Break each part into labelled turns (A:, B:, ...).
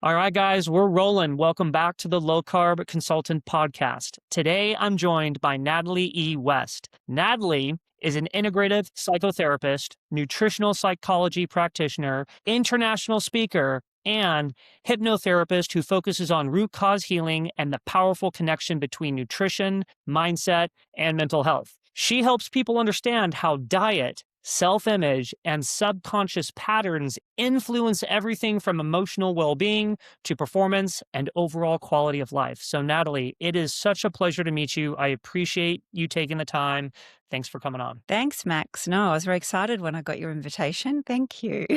A: All right, guys, we're rolling. Welcome back to the Low Carb Consultant Podcast. Today, I'm joined by Natalie E. West. Natalie is an integrative psychotherapist, nutritional psychology practitioner, international speaker, and hypnotherapist who focuses on root cause healing and the powerful connection between nutrition, mindset, and mental health. She helps people understand how diet, self-image, and subconscious patterns influence everything from emotional well-being to performance and overall quality of life. So, Natalie, it is such a pleasure to meet you. I appreciate you taking the time. Thanks for coming on.
B: Thanks, Max. No, I was very excited when I got your invitation. Thank you.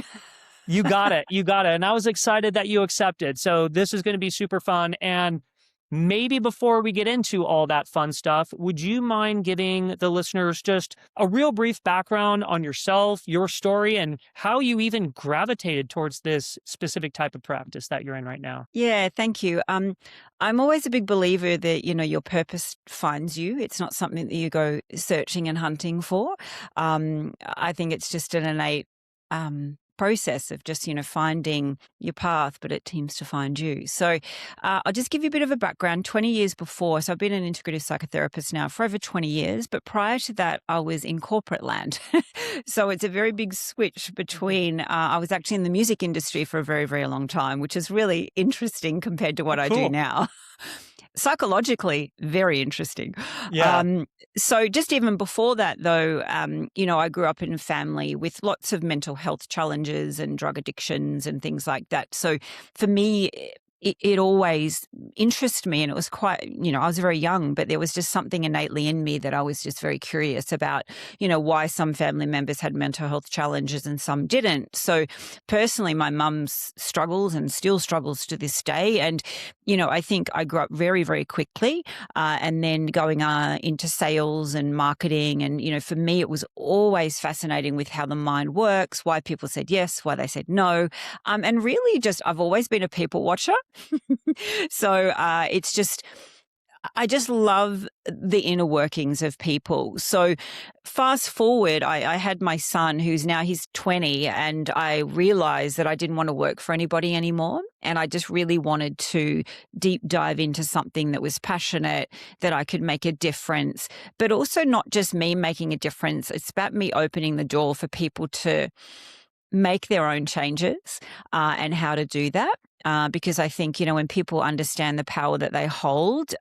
A: You got it. You got it. And I was excited that you accepted. So this is going to be super fun. And maybe before we get into all that fun stuff, would you mind giving the listeners just a real brief background on yourself, your story, and how you even gravitated towards this specific type of practice that you're in right now?
B: Yeah, thank you. I'm always a big believer that, your purpose finds you. It's not something that you go searching and hunting for. I think it's just an innate process of just, finding your path, but it seems to find you. So I'll just give you a bit of a background. 20 years before, so I've been an integrative psychotherapist now for over 20 years, but prior to that, I was in corporate land. So it's a very big switch between, I was actually in the music industry for a very, very long time, which is really interesting compared to what I do
A: Cool.
B: now. Psychologically, very interesting.
A: Yeah.
B: So just even before that, though, I grew up in a family with lots of mental health challenges and drug addictions and things like that. So for me, it always interested me, and it was quite, I was very young, but there was just something innately in me that I was just very curious about, why some family members had mental health challenges and some didn't. So personally, my mum's struggles and still struggles to this day. And, I think I grew up very, very quickly and then going into sales and marketing. And, for me, it was always fascinating with how the mind works, why people said yes, why they said no. And really just, I've always been a people watcher. So it's just, I just love the inner workings of people. So fast forward, I had my son he's 20, and I realized that I didn't want to work for anybody anymore. And I just really wanted to deep dive into something that was passionate, that I could make a difference, but also not just me making a difference. It's about me opening the door for people to make their own changes and how to do that. Because I think, when people understand the power that they hold,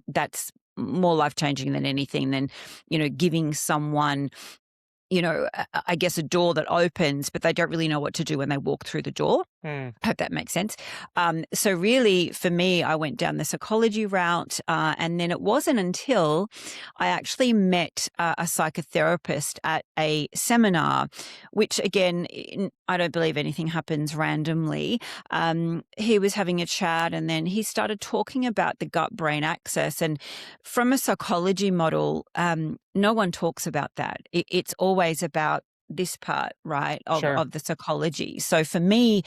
B: that's more life-changing than anything than, giving someone, I guess a door that opens, but they don't really know what to do when they walk through the door. I hope that makes sense. So really, for me, I went down the psychology route, and then it wasn't until I actually met a psychotherapist at a seminar, which again, I don't believe anything happens randomly. He was having a chat, and then he started talking about the gut-brain axis. And from a psychology model, no one talks about that. It's always about this part, right,
A: Sure.
B: of the psychology. So for me,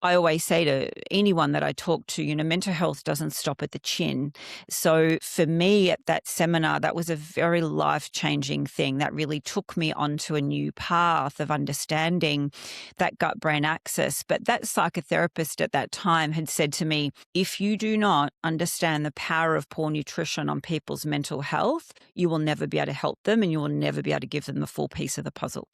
B: I always say to anyone that I talk to, mental health doesn't stop at the chin. So for me at that seminar, that was a very life-changing thing that really took me onto a new path of understanding that gut-brain axis. But that psychotherapist at that time had said to me, if you do not understand the power of poor nutrition on people's mental health, you will never be able to help them, and you will never be able to give them the full piece of the puzzle.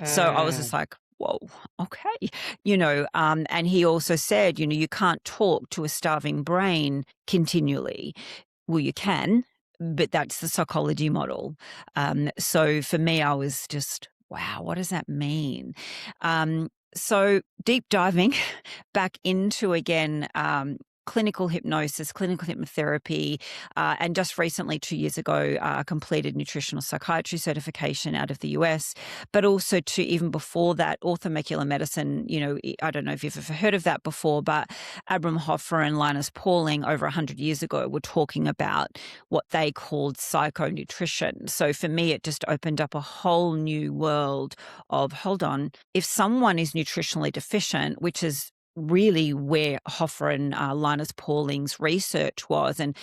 B: So I was just like, whoa, okay. And he also said, you can't talk to a starving brain continually. Well, you can, but that's the psychology model. So for me, I was just, wow, what does that mean? So deep diving back into, again, clinical hypnosis, clinical hypnotherapy, and just recently, 2 years ago, completed nutritional psychiatry certification out of the US, but also to even before that, orthomolecular medicine. I don't know if you've ever heard of that before, but Abram Hoffer and Linus Pauling over 100 years ago were talking about what they called psychonutrition. So for me, it just opened up a whole new world of, hold on, if someone is nutritionally deficient, which is really where Hoffer and Linus Pauling's research was. And,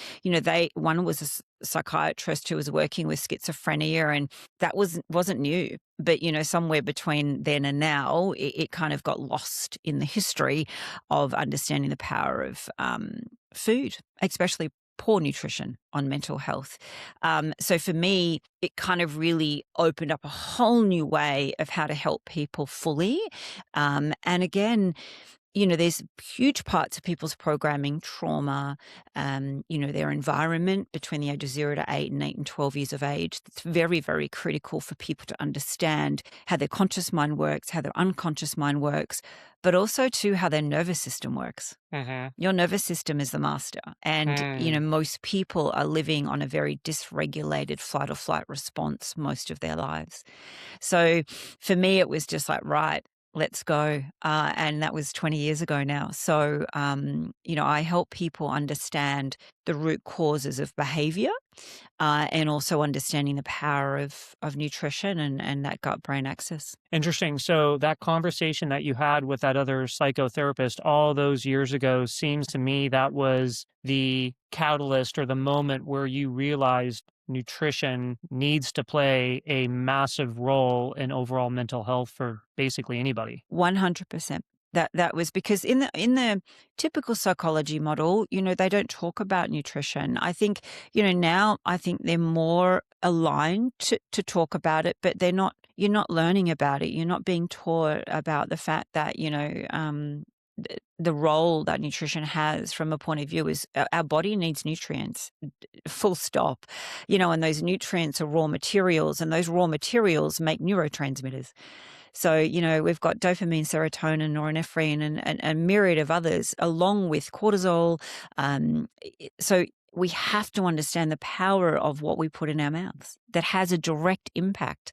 B: one was a psychiatrist who was working with schizophrenia, and that wasn't new. But, somewhere between then and now, it kind of got lost in the history of understanding the power of food, especially poor nutrition on mental health. So for me, it kind of really opened up a whole new way of how to help people fully. And again, there's huge parts of people's programming, trauma, their environment between the age of 0 to 8 and 8 and 12 years of age. It's very, very critical for people to understand how their conscious mind works, how their unconscious mind works, but also too how their nervous system works. Your nervous system is the master. And, most people are living on a very dysregulated fight or flight response most of their lives. So for me, it was just like, right, let's go. And that was 20 years ago now. So, I help people understand the root causes of behavior and also understanding the power of nutrition and that gut-brain axis.
A: Interesting. So that conversation that you had with that other psychotherapist all those years ago seems to me that was the catalyst or the moment where you realized nutrition needs to play a massive role in overall mental health for basically anybody.
B: 100%. That was because in the typical psychology model, they don't talk about nutrition. I think, now I think they're more aligned to talk about it, but you're not learning about it. You're not being taught about the fact that, the role that nutrition has from a point of view is our body needs nutrients, full stop, and those nutrients are raw materials, and those raw materials make neurotransmitters. So, we've got dopamine, serotonin, norepinephrine, and a myriad of others, along with cortisol. So we have to understand the power of what we put in our mouths that has a direct impact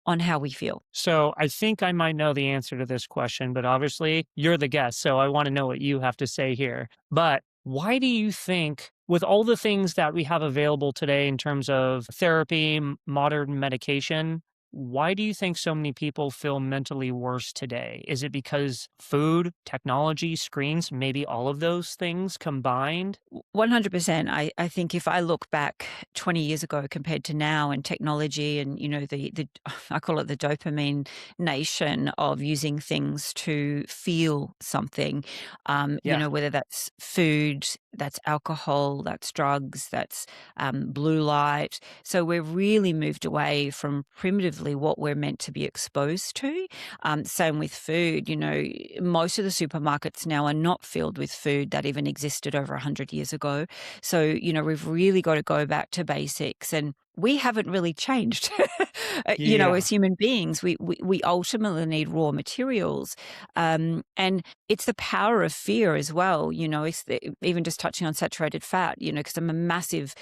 B: on how we feel.
A: So I think I might know the answer to this question, but obviously you're the guest, so I want to know what you have to say here. But why do you think, with all the things that we have available today in terms of therapy, modern medication, why do you think so many people feel mentally worse today? Is it because food, technology, screens, maybe all of those things combined?
B: 100%. I think if I look back 20 years ago compared to now and technology and, the I call it the dopamine nation of using things to feel something, whether that's food, that's alcohol, that's drugs, that's blue light. So we've really moved away from primitively what we're meant to be exposed to. Same with food. Most of the supermarkets now are not filled with food that even existed over 100 years ago. So, we've really got to go back to basics, and we haven't really changed. As human beings, we ultimately need raw materials. And it's the power of fear as well. Even just touching on saturated fat, because I'm a massive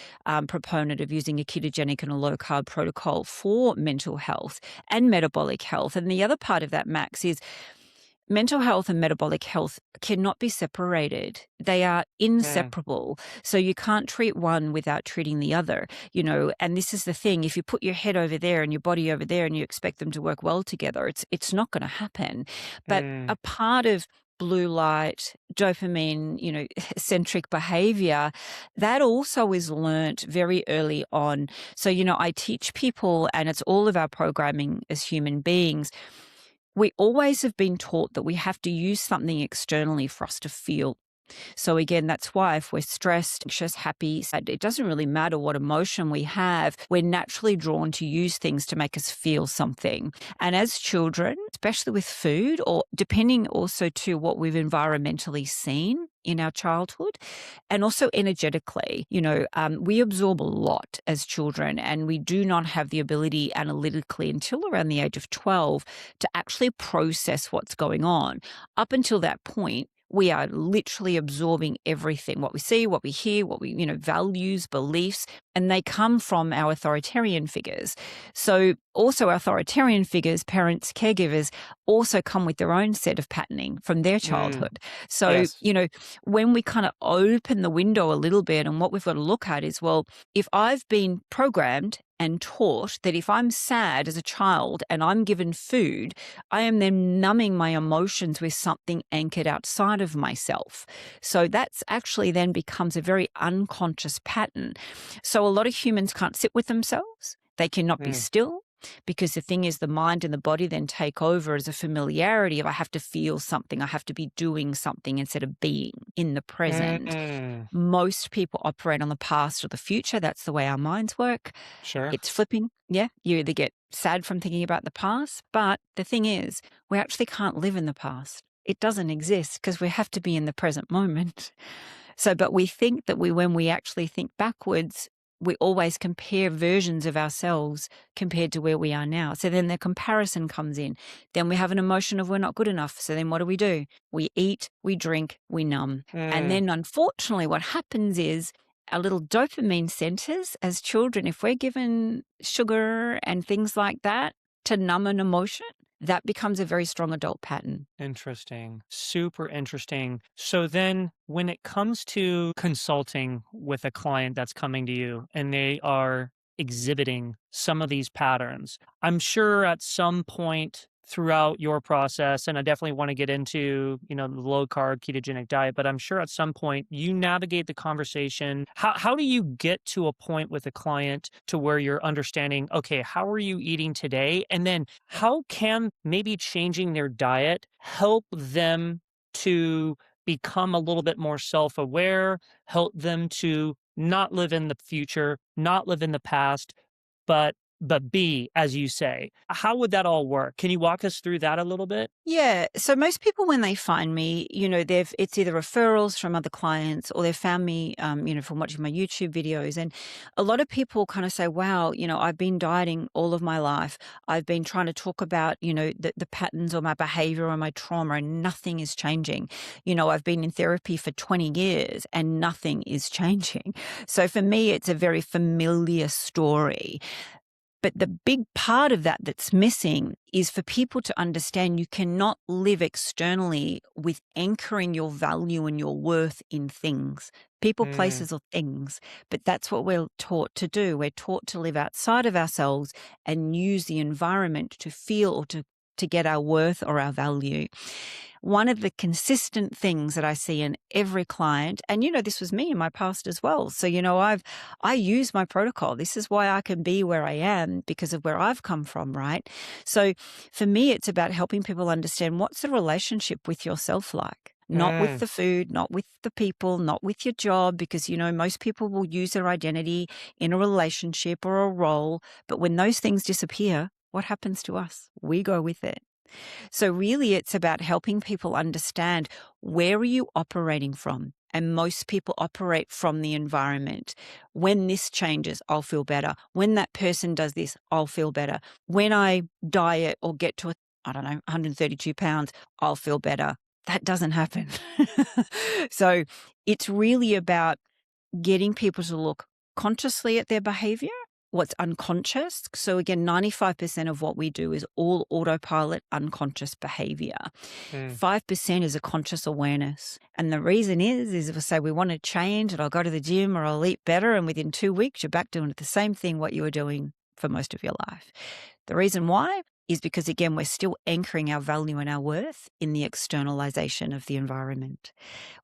B: proponent of using a ketogenic and a low carb protocol for mental health and metabolic health. And the other part of that, Max, is mental health and metabolic health cannot be separated. They are inseparable. So you can't treat one without treating the other, and this is the thing. If you put your head over there and your body over there and you expect them to work well together, it's not going to happen. But a part of blue light, dopamine, centric behavior, that also is learnt very early on. So, I teach people, and it's all of our programming as human beings. We always have been taught that we have to use something externally for us to feel. So again, that's why if we're stressed, anxious, happy, sad, it doesn't really matter what emotion we have. We're naturally drawn to use things to make us feel something. And as children, especially with food, or depending also to what we've environmentally seen in our childhood, and also energetically, we absorb a lot as children, and we do not have the ability analytically until around the age of 12 to actually process what's going on. Up until that point, we are literally absorbing everything, what we see, what we hear, what we, values, beliefs, and they come from our authoritarian figures. So also authoritarian figures, parents, caregivers, also come with their own set of patterning from their childhood. So,
A: Yes.
B: When we kind of open the window a little bit, and what we've got to look at is, well, if I've been programmed and taught that if I'm sad as a child and I'm given food, I am then numbing my emotions with something anchored outside of myself. So that's actually then becomes a very unconscious pattern. So a lot of humans can't sit with themselves. They cannot be
A: Mm,
B: still because the thing is the mind and the body then take over as a familiarity of I have to feel something, I have to be doing something instead of being in the present.
A: mm,
B: Most people operate on the past or the future. That's the way our minds work.
A: sure.
B: It's flipping. Yeah. You either get sad from thinking about the past, but the thing is, we actually can't live in the past. It doesn't exist because we have to be in the present moment. So, but we think that when we actually think backwards, we always compare versions of ourselves compared to where we are now. So then the comparison comes in. Then we have an emotion of we're not good enough. So then what do? We eat, we drink, we numb. And
A: Mm,
B: then unfortunately, what happens is our little dopamine centers as children, if we're given sugar and things like that to numb an emotion, that becomes a very strong adult pattern.
A: interesting. Super interesting. So then when it comes to consulting with a client that's coming to you and they are exhibiting some of these patterns, I'm sure at some point throughout your process, and I definitely want to get into, the low carb ketogenic diet, but I'm sure at some point you navigate the conversation. How do you get to a point with a client to where you're understanding, okay, how are you eating today? And then how can maybe changing their diet help them to become a little bit more self-aware, help them to not live in the future, not live in the past, but be, as you say. How would that all work? Can you walk us through that a little bit?
B: Yeah. So most people, when they find me, it's either referrals from other clients or they've found me, from watching my YouTube videos. And a lot of people kind of say, wow, I've been dieting all of my life. I've been trying to talk about, the patterns or my behavior or my trauma and nothing is changing. I've been in therapy for 20 years and nothing is changing. So for me, it's a very familiar story. But the big part of that that's missing is for people to understand you cannot live externally with anchoring your value and your worth in things, people,
A: Mm,
B: places, or things. But that's what we're taught to do. We're taught to live outside of ourselves and use the environment to feel or to get our worth or our value. One of the consistent things that I see in every client, and this was me in my past as well. So, I use my protocol. This is why I can be where I am because of where I've come from, right? So for me, it's about helping people understand what's the relationship with yourself like. Not with
A: mm,
B: the food, not with the people, not with your job, because, most people will use their identity in a relationship or a role. But when those things disappear, what happens to us? We go with it. So really it's about helping people understand where are you operating from? And most people operate from the environment. When this changes, I'll feel better. When that person does this, I'll feel better. When I diet or get to, I don't know, 132 pounds, I'll feel better. That doesn't happen. So it's really about getting people to look consciously at their behavior, what's unconscious. So again, 95% of what we do is all autopilot, unconscious behavior.
A: mm.
B: 5% is a conscious awareness. And the reason is if we say we want to change and I'll go to the gym or I'll eat better and within 2 weeks you're back doing the same thing what you were doing for most of your life. The reason why is because, again, we're still anchoring our value and our worth in the externalization of the environment.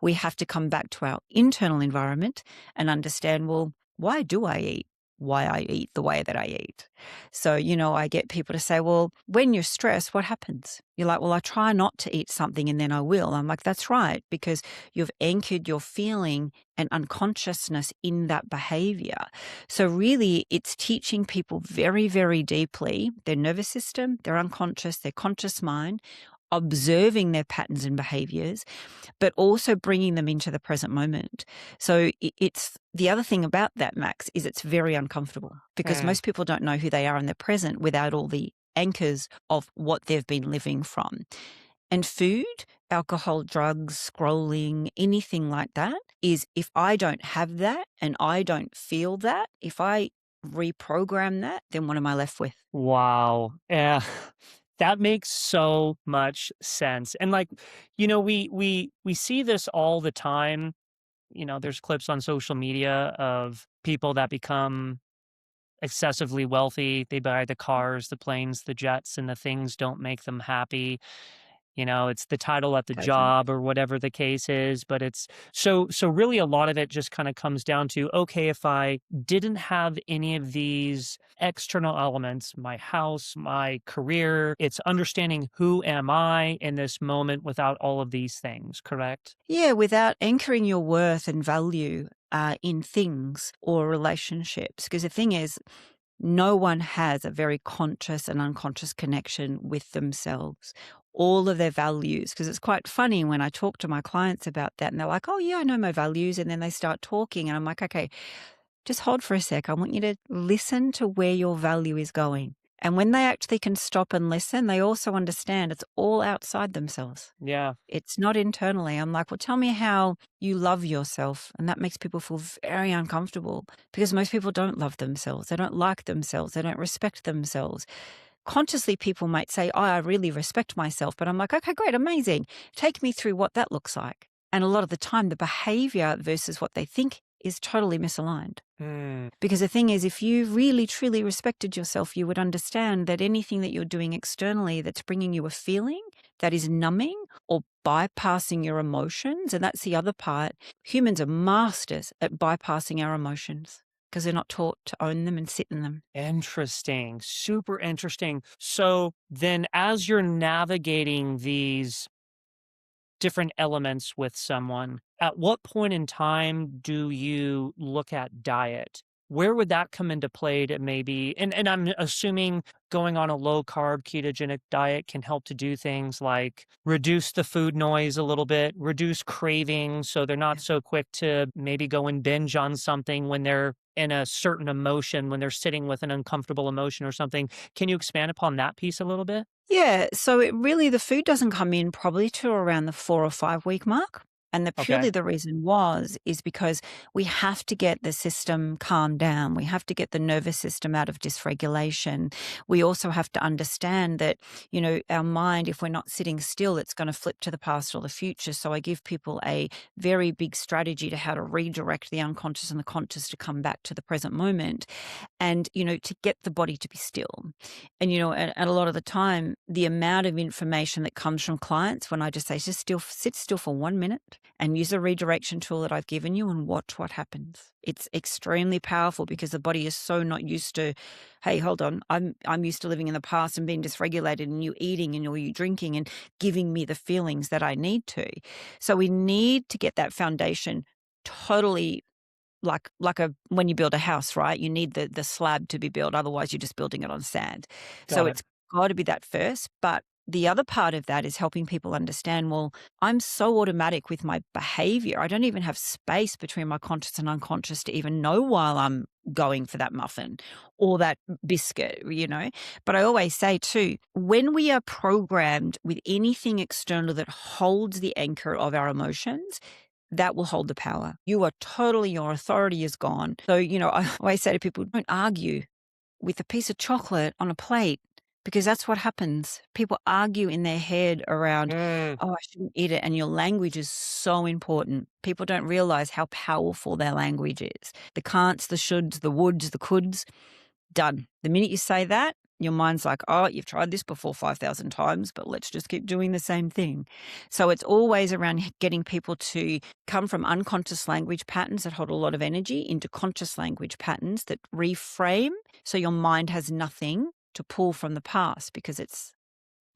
B: We have to come back to our internal environment and understand, well, why do I eat? Why I eat the way that I eat. So, I get people to say, well, when you're stressed, what happens? You're like, well, I try not to eat something and then I will. I'm like, that's right, because you've anchored your feeling and unconsciousness in that behavior. So really it's teaching people very, very deeply their nervous system, their unconscious, their conscious mind, observing their patterns and behaviors, but also bringing them into the present moment. So it's the other thing about that, Max, is it's very uncomfortable because
A: Mm.
B: most people don't know who they are in the present without all the anchors of what they've been living from. And food, alcohol, drugs, scrolling, anything like that is if I don't have that and I don't feel that, if I reprogram that, then what am I left with?
A: Wow. Yeah. That makes so much sense. And like, we see this all the time. There's clips on social media of people that become excessively wealthy. They buy the cars, the planes, the jets, and the things don't make them happy. It's the title at the
B: Totally.
A: job or whatever the case is, but it's so really a lot of it just kind of comes down to, okay, if I didn't have any of these external elements, my house, my career, it's understanding who am I in this moment without all of these things, correct?
B: Yeah, without anchoring your worth and value in things or relationships. Because the thing is, no one has a very conscious and unconscious connection with themselves. All of their values, because it's quite funny when I talk to my clients about that and they're like, oh, yeah, I know my values. And then they start talking and I'm like, okay, just hold for a sec. I want you to listen to where your value is going. And when they actually can stop and listen, they also understand it's all outside themselves.
A: Yeah.
B: It's not internally. I'm like, well, tell me how you love yourself. And that makes people feel very uncomfortable because most people don't love themselves. They don't like themselves. They don't respect themselves. Consciously, people might say, oh, I really respect myself. But I'm like, okay, great, amazing. Take me through what that looks like. And a lot of the time, the behavior versus what they think is totally misaligned. Because the thing is, if you really, truly respected yourself, you would understand that anything that you're doing externally that's bringing you a feeling that is numbing or bypassing your emotions, and that's the other part, humans are masters at bypassing our emotions because they're not taught to own them and sit in them.
A: Interesting. Super interesting. So then as you're navigating these different elements with someone, at what point in time do you look at diet? Where would that come into play to maybe, and I'm assuming going on a low carb ketogenic diet can help to do things like reduce the food noise a little bit, reduce cravings so they're not so quick to maybe go and binge on something when they're in a certain emotion, when they're sitting with an uncomfortable emotion or something. Can you expand upon that piece a little bit?
B: Yeah, so the food doesn't come in probably to around the 4 or 5 week mark. And
A: Okay.
B: purely the reason is because we have to get the system calmed down. We have to get the nervous system out of dysregulation. We also have to understand that, our mind, if we're not sitting still, it's going to flip to the past or the future. So I give people a very big strategy to how to redirect the unconscious and the conscious to come back to the present moment and, to get the body to be still. And, and a lot of the time, the amount of information that comes from clients when I just say, sit still for 1 minute and use the redirection tool that I've given you and watch what happens. It's extremely powerful because the body is so not used to, hey, hold on, I'm used to living in the past and being dysregulated and you eating and you drinking and giving me the feelings that I need to. So we need to get that foundation totally like when you build a house, right? You need the slab to be built. Otherwise, you're just building it on sand. So
A: Got it.
B: it's got to be that first. But the other part of that is helping people understand, well, I'm so automatic with my behavior. I don't even have space between my conscious and unconscious to even know while I'm going for that muffin or that biscuit, But I always say too, when we are programmed with anything external that holds the anchor of our emotions, that will hold the power. Your authority is gone. So, I always say to people, don't argue with a piece of chocolate on a plate because that's what happens. People argue in their head around,
A: Mm.
B: oh, I shouldn't eat it. And your language is so important. People don't realize how powerful their language is. The can'ts, the shoulds, the woulds, the coulds, done. The minute you say that, your mind's like, oh, you've tried this before 5,000 times, but let's just keep doing the same thing. So it's always around getting people to come from unconscious language patterns that hold a lot of energy into conscious language patterns that reframe. So your mind has nothing to pull from the past because it's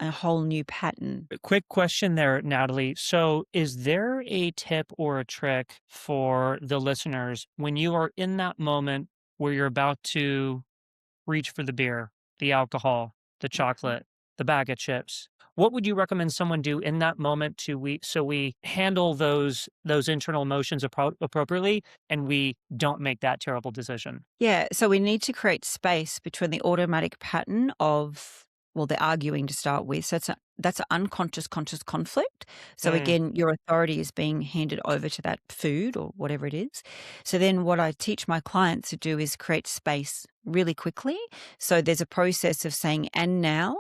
B: a whole new pattern.
A: A quick question there, Natalie. So, is there a tip or a trick for the listeners when you are in that moment where you're about to reach for the beer, the alcohol, the chocolate, the bag of chips? What would you recommend someone do in that moment so we handle those internal emotions appropriately and we don't make that terrible decision?
B: Yeah, so we need to create space between the automatic pattern of, well, the arguing to start with. So that's an unconscious conscious conflict. So
A: Mm.
B: again, your authority is being handed over to that food or whatever it is. So then what I teach my clients to do is create space really quickly. So there's a process of saying, and now,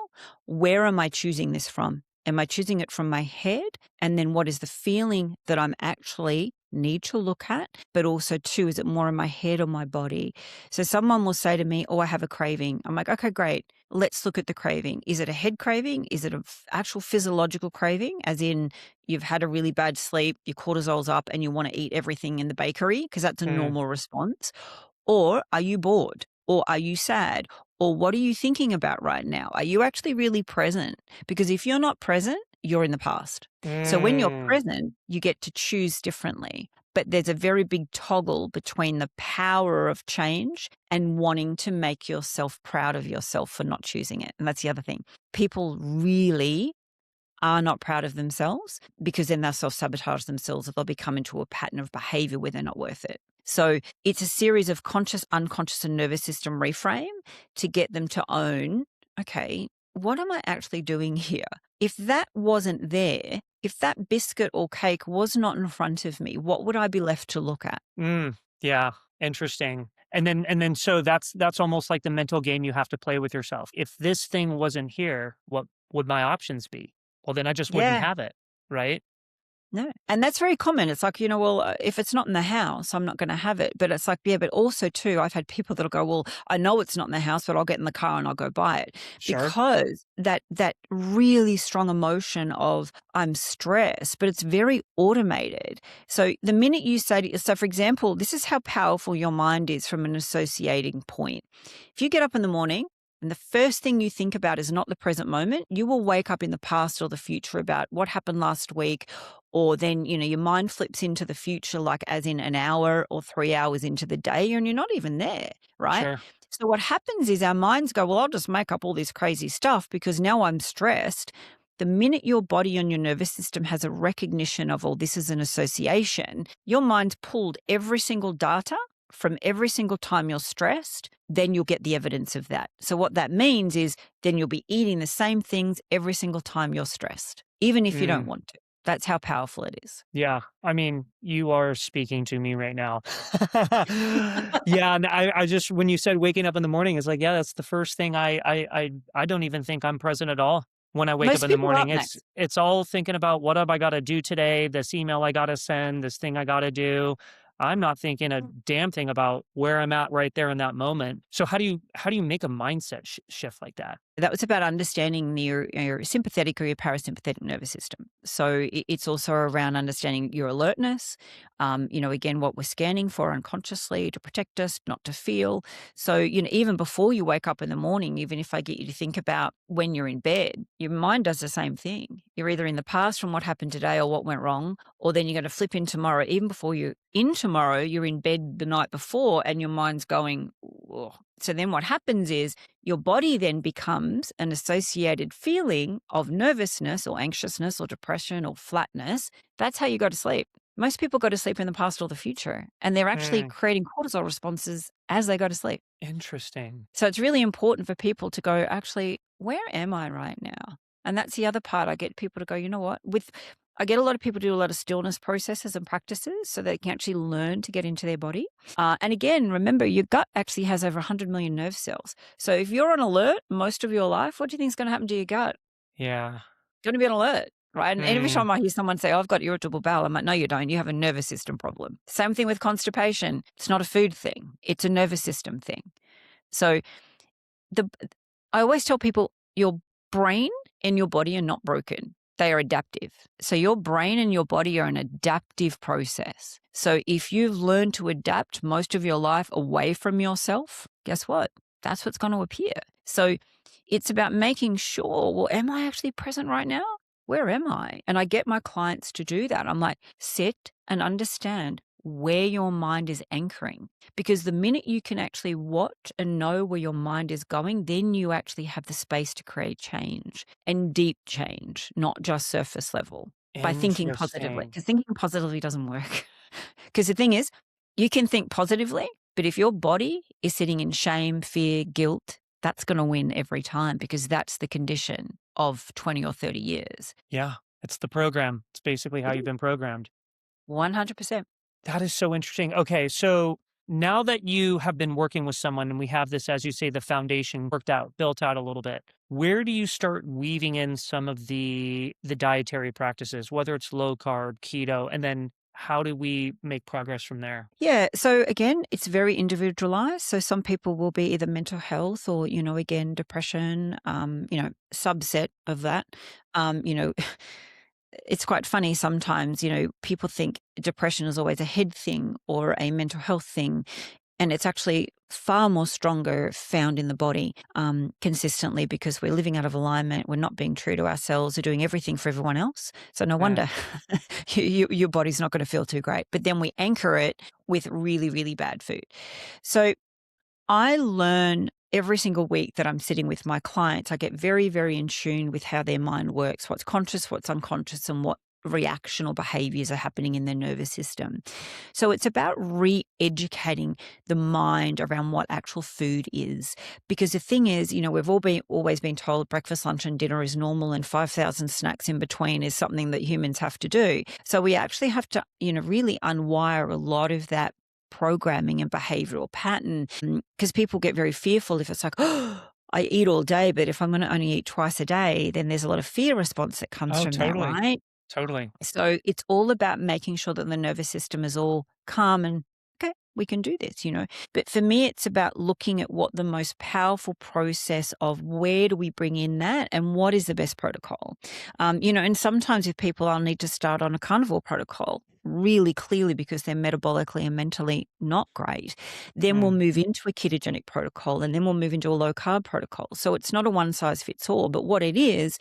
B: where am I choosing this from? Am I choosing it from my head? And then what is the feeling that I'm actually need to look at, but also too, is it more in my head or my body? So someone will say to me, oh, I have a craving. I'm like, okay, great. Let's look at the craving. Is it a head craving? Is it an actual physiological craving, as in you've had a really bad sleep, your cortisol's up and you want to eat everything in the bakery? Because that's a
A: Mm,
B: normal response. Or are you bored? Or are you sad? Or what are you thinking about right now? Are you actually really present? Because if you're not present, you're in the past. So when you're
A: mm,
B: present, you get to choose differently. But there's a very big toggle between the power of change and wanting to make yourself proud of yourself for not choosing it. And that's the other thing. People really are not proud of themselves because then they'll self-sabotage themselves, or they'll become into a pattern of behavior where they're not worth it. So it's a series of conscious, unconscious, and nervous system reframe to get them to own, okay, what am I actually doing here? If that wasn't there, if that biscuit or cake was not in front of me, what would I be left to look at?
A: mm. Yeah, interesting. And then so that's almost like the mental game you have to play with yourself. If this thing wasn't here, what would my options be? Well, then I just wouldn't
B: Yeah.
A: have it, right?
B: No, and that's very common. It's like, well, if it's not in the house, I'm not going to have it. But it's like, yeah, but also too, I've had people that'll go, well, I know it's not in the house, but I'll get in the car and I'll go buy it,
A: Sure.
B: because that really strong emotion of I'm stressed, but it's very automated. So the minute you say, so for example, this is how powerful your mind is from an associating point. If you get up in the morning, and the first thing you think about is not the present moment, you will wake up in the past or the future about what happened last week. Or then, your mind flips into the future, like as in an hour or 3 hours into the day, and you're not even there, right?
A: Sure.
B: So what happens is our minds go, well, I'll just make up all this crazy stuff because now I'm stressed. The minute your body and your nervous system has a recognition of, oh, this is an association, your mind's pulled every single data from every single time you're stressed, then you'll get the evidence of that. So what that means is then you'll be eating the same things every single time you're stressed, even if you don't
A: Mm.
B: want to. That's how powerful it is.
A: Yeah, I mean, you are speaking to me right now. Yeah, and I just when you said waking up in the morning, it's like, yeah, that's the first thing I don't even think I'm present at all when I wake up
B: Most
A: in the
B: people
A: morning.
B: aren't,
A: It's all thinking about what have I gotta do today, this email I gotta send, this thing I gotta do. I'm not thinking a damn thing about where I'm at right there in that moment. So how do you make a mindset shift like that?
B: That was about understanding your sympathetic or your parasympathetic nervous system. So it's also around understanding your alertness, again, what we're scanning for unconsciously to protect us, not to feel. So, even before you wake up in the morning, even if I get you to think about when you're in bed, your mind does the same thing. You're either in the past from what happened today or what went wrong, or then you're going to flip in tomorrow. Even before you're in tomorrow, you're in bed the night before and your mind's going, "Ugh." So then what happens is your body then becomes an associated feeling of nervousness or anxiousness or depression or flatness. That's how you go to sleep. Most people go to sleep in the past or the future, and they're actually
A: Mm,
B: creating cortisol responses as they go to sleep.
A: interesting.
B: So it's really important for people to go, actually, where am I right now? And that's the other part. I get people to go, you know what? I get a lot of people do a lot of stillness processes and practices so they can actually learn to get into their body. And again, remember, your gut actually has over 100 million nerve cells. So if you're on alert most of your life, what do you think is going to happen to your gut?
A: Yeah.
B: Going to be on alert, right? And every
A: Mm,
B: time I hear someone say, oh, I've got irritable bowel, I'm like, no, you don't. You have a nervous system problem. Same thing with constipation. It's not a food thing. It's a nervous system thing. So the I always tell people your brain and your body are not broken. They are adaptive. So your brain and your body are an adaptive process. So if you've learned to adapt most of your life away from yourself, guess what? That's what's going to appear. So it's about making sure, well, am I actually present right now? Where am I? And I get my clients to do that. I'm like, sit and understand where your mind is anchoring. Because the minute you can actually watch and know where your mind is going, then you actually have the space to create change and deep change, not just surface level, by thinking positively.
A: interesting.
B: Because thinking positively doesn't work. Because the thing is, you can think positively, but if your body is sitting in shame, fear, guilt, that's going to win every time because that's the condition of 20 or 30 years.
A: Yeah, it's the program. It's basically how
B: It
A: you've
B: is
A: been programmed.
B: 100%.
A: That is so interesting. Okay, so now that you have been working with someone and we have this, as you say, the foundation worked out, built out a little bit, where do you start weaving in some of the dietary practices, whether it's low carb, keto, and then how do we make progress from there?
B: Yeah. So again, it's very individualized. So some people will be either mental health or, again, depression, subset of that. Um, you know, it's quite funny sometimes, people think depression is always a head thing or a mental health thing. And it's actually far more stronger found in the body consistently because we're living out of alignment. We're not being true to ourselves. We're doing everything for everyone else. So no
A: Mm,
B: wonder your body's not going to feel too great. But then we anchor it with really, really bad food. So I learn every single week that I'm sitting with my clients. I get very, very in tune with how their mind works, what's conscious, what's unconscious, and what reactional behaviors are happening in their nervous system. So it's about re-educating the mind around what actual food is. Because the thing is, we've always been told breakfast, lunch, and dinner is normal and 5,000 snacks in between is something that humans have to do. So we actually have to, really unwire a lot of that programming and behavioral pattern because people get very fearful if it's like, oh, I eat all day, but if I'm going to only eat twice a day, then there's a lot of fear response that comes
A: oh,
B: from that,
A: totally.
B: right?
A: Totally.
B: So it's all about making sure that the nervous system is all calm and okay, we can do this. But for me, it's about looking at what the most powerful process of where do we bring in that and what is the best protocol. And sometimes with people, I'll need to start on a carnivore protocol really clearly because they're metabolically and mentally not great. Then we'll
A: Mm,
B: move into a ketogenic protocol and then we'll move into a low carb protocol. So it's not a one size fits all, but what it is,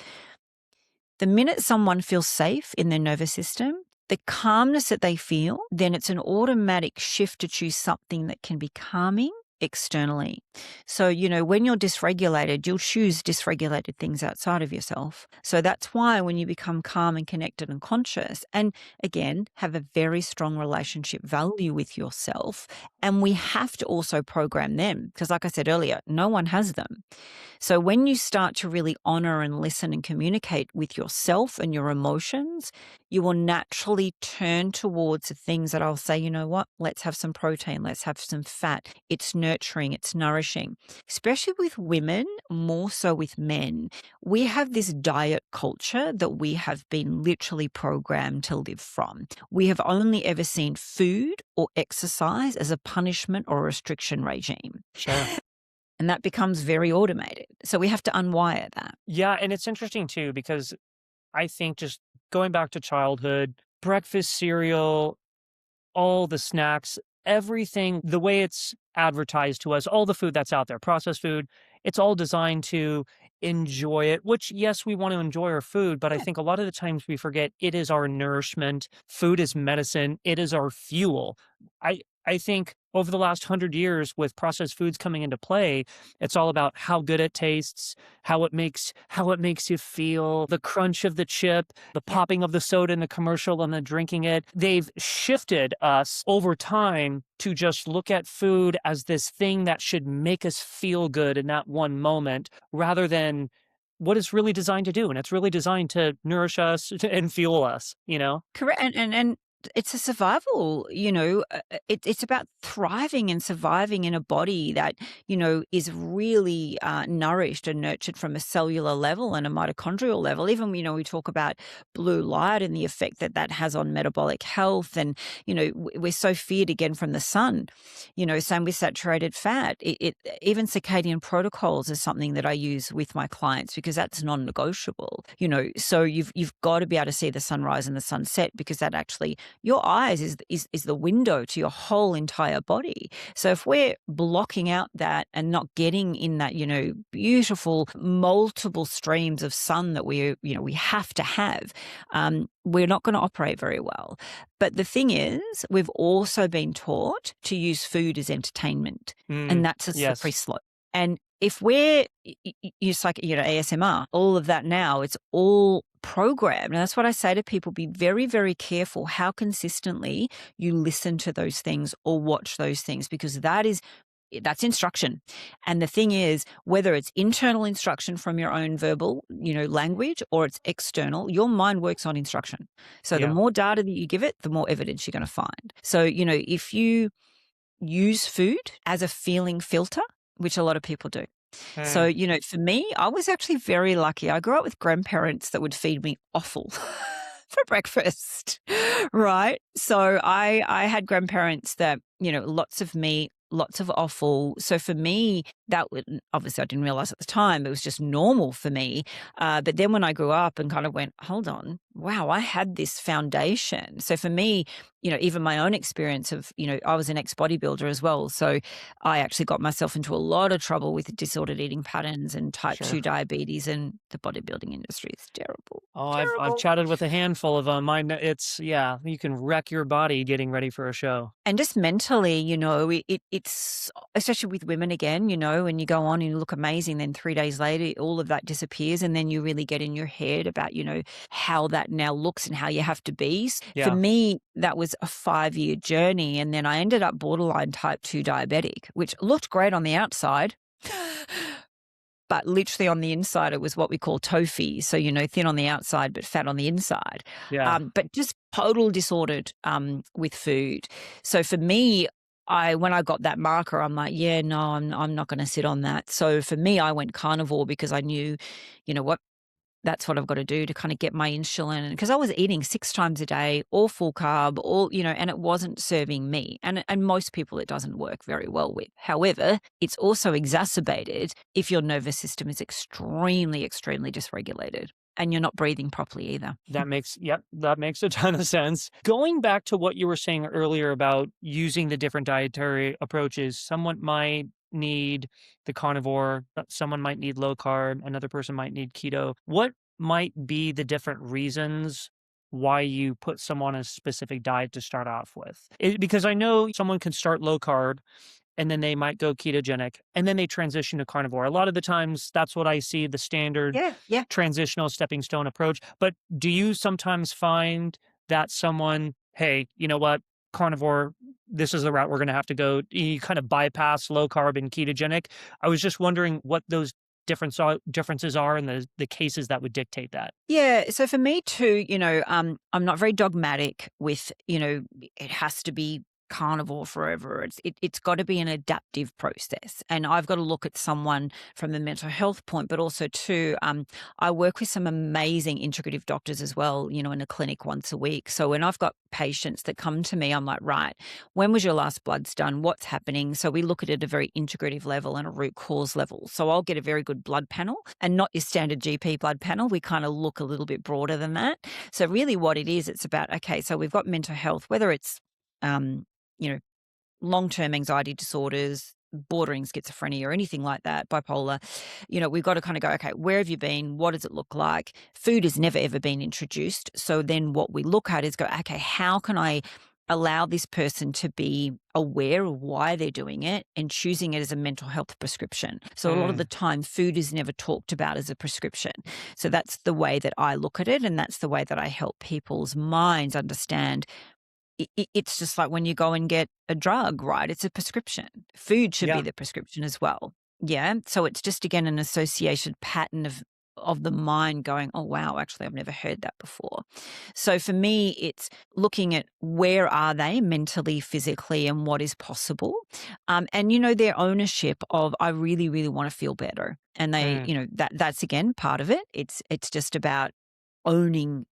B: the minute someone feels safe in their nervous system, the calmness that they feel, then it's an automatic shift to choose something that can be calming externally. So, when you're dysregulated, you'll choose dysregulated things outside of yourself. So that's why when you become calm and connected and conscious, and again, have a very strong relationship value with yourself, and we have to also program them because, like I said earlier, no one has them. So when you start to really honor and listen and communicate with yourself and your emotions, you will naturally turn towards the things that I'll say, you know what, let's have some protein, let's have some fat. It's nurturing, it's nourishing, especially with women, more so with men. We have this diet culture that we have been literally programmed to live from. We have only ever seen food or exercise as a punishment or restriction regime.
A: sure.
B: And that becomes very automated. So we have to unwire that.
A: Yeah, and it's interesting too because I think just going back to childhood, breakfast cereal, all the snacks, everything, the way it's advertised to us, all the food that's out there, processed food, it's all designed to enjoy it, which, yes, we want to enjoy our food, but I
B: Yeah.
A: think a lot of the times we forget it is our nourishment. Food is medicine. It is our fuel. I think over the last 100 years with processed foods coming into play, it's all about how good it tastes, how it makes you feel, the crunch of the chip, the
B: Yeah.
A: popping of the soda in the commercial and then drinking it. They've shifted us over time to just look at food as this thing that should make us feel good in that one moment rather than what it's really designed to do. And it's really designed to nourish us and fuel us.
B: Correct. And it's a survival, it's about thriving and surviving in a body that, is really nourished and nurtured from a cellular level and a mitochondrial level. Even, we talk about blue light and the effect that that has on metabolic health. And, we're so feared again from the sun, same with saturated fat. Even circadian protocols is something that I use with my clients because that's non-negotiable, so you've got to be able to see the sunrise and the sunset because that actually your eyes is the window to your whole entire body. So if we're blocking out that and not getting in that, beautiful multiple streams of sun that we have to have, we're not going to operate very well. But the thing is, we've also been taught to use food as entertainment, and
A: Mm,
B: that's a slippery
A: yes.
B: slope. And if we're, it's like, ASMR, all of that now, it's all programmed. And that's what I say to people, be very, very careful how consistently you listen to those things or watch those things, because that's instruction. And the thing is, whether it's internal instruction from your own verbal, language, or it's external, your mind works on instruction. So the
A: Yeah.
B: more data that you give it, the more evidence you're going to find. So, if you use food as a feeling filter, which a lot of people do. So,
A: Mm,
B: for me, I was actually very lucky. I grew up with grandparents that would feed me offal for breakfast, right? So I had grandparents that, lots of meat, lots of offal. So for me, that would, obviously I didn't realize at the time, it was just normal for me. But then when I grew up and kind of went, hold on, wow, I had this foundation. So for me, even my own experience of, I was an ex-bodybuilder as well. So I actually got myself into a lot of trouble with disordered eating patterns and type
A: Sure.
B: 2 diabetes, and the bodybuilding industry is terrible.
A: Oh, I've
B: Terrible.
A: chatted with a handful of them. Yeah, you can wreck your body getting ready for a show.
B: And just mentally, it's especially with women again, when you go on and you look amazing, then 3 days later, all of that disappears. And then you really get in your head about, how that now looks and how you have to be. For
A: Yeah.
B: me, that was a 5-year journey. And then I ended up borderline type 2 diabetic, which looked great on the outside. But literally on the inside, it was what we call TOFI. So, thin on the outside, but fat on the inside.
A: Yeah.
B: But just total disordered with food. So for me, when I got that marker, I'm like, yeah, no, I'm not going to sit on that. So for me, I went carnivore because I knew, what, that's what I've got to do to kind of get my insulin. Because I was eating 6 times a day, all full carb, and it wasn't serving me. And most people it doesn't work very well with. However, it's also exacerbated if your nervous system is extremely, extremely dysregulated and you're not breathing properly either.
A: That makes a ton of sense. Going back to what you were saying earlier about using the different dietary approaches, someone might need the carnivore, someone might need low carb, another person might need keto. What might be the different reasons why you put someone on a specific diet to start off with? Because I know someone can start low carb and then they might go ketogenic and then they transition to carnivore. A lot of the times that's what I see, the standard
B: Yeah.
A: transitional stepping stone approach. But do you sometimes find that someone, hey, you know what, carnivore, this is the route we're going to have to go. You kind of bypass low carb and ketogenic. I was just wondering what those differences are in the cases that would dictate that.
B: Yeah. So for me too, I'm not very dogmatic with, it has to be carnivore forever. It's got to be an adaptive process. And I've got to look at someone from a mental health point, but also too, I work with some amazing integrative doctors as well, in a clinic once a week. So when I've got patients that come to me, I'm like, right, when was your last bloods done? What's happening? So we look at it at a very integrative level and a root cause level. So I'll get a very good blood panel and not your standard GP blood panel. We kind of look a little bit broader than that. So really what it is, it's about, okay, so we've got mental health, whether it's, long-term anxiety disorders, bordering schizophrenia or anything like that, bipolar, we've got to kind of go, okay, where have you been? What does it look like? Food has never, ever been introduced. So then what we look at is go, okay, how can I allow this person to be aware of why they're doing it and choosing it as a mental health prescription? So a lot of the time, food is never talked about as a prescription. So that's the way that I look at it. And that's the way that I help people's minds understand. It's just like when you go and get a drug, right? It's a prescription. Food should be
A: Yeah.
B: the prescription as well. Yeah. So it's just, again, an association pattern of the mind going, oh, wow, actually, I've never heard that before. So for me, it's looking at where are they mentally, physically, and what is possible. And, their ownership of, I really, really want to feel better. And they, that's, again, part of it. It's just about owning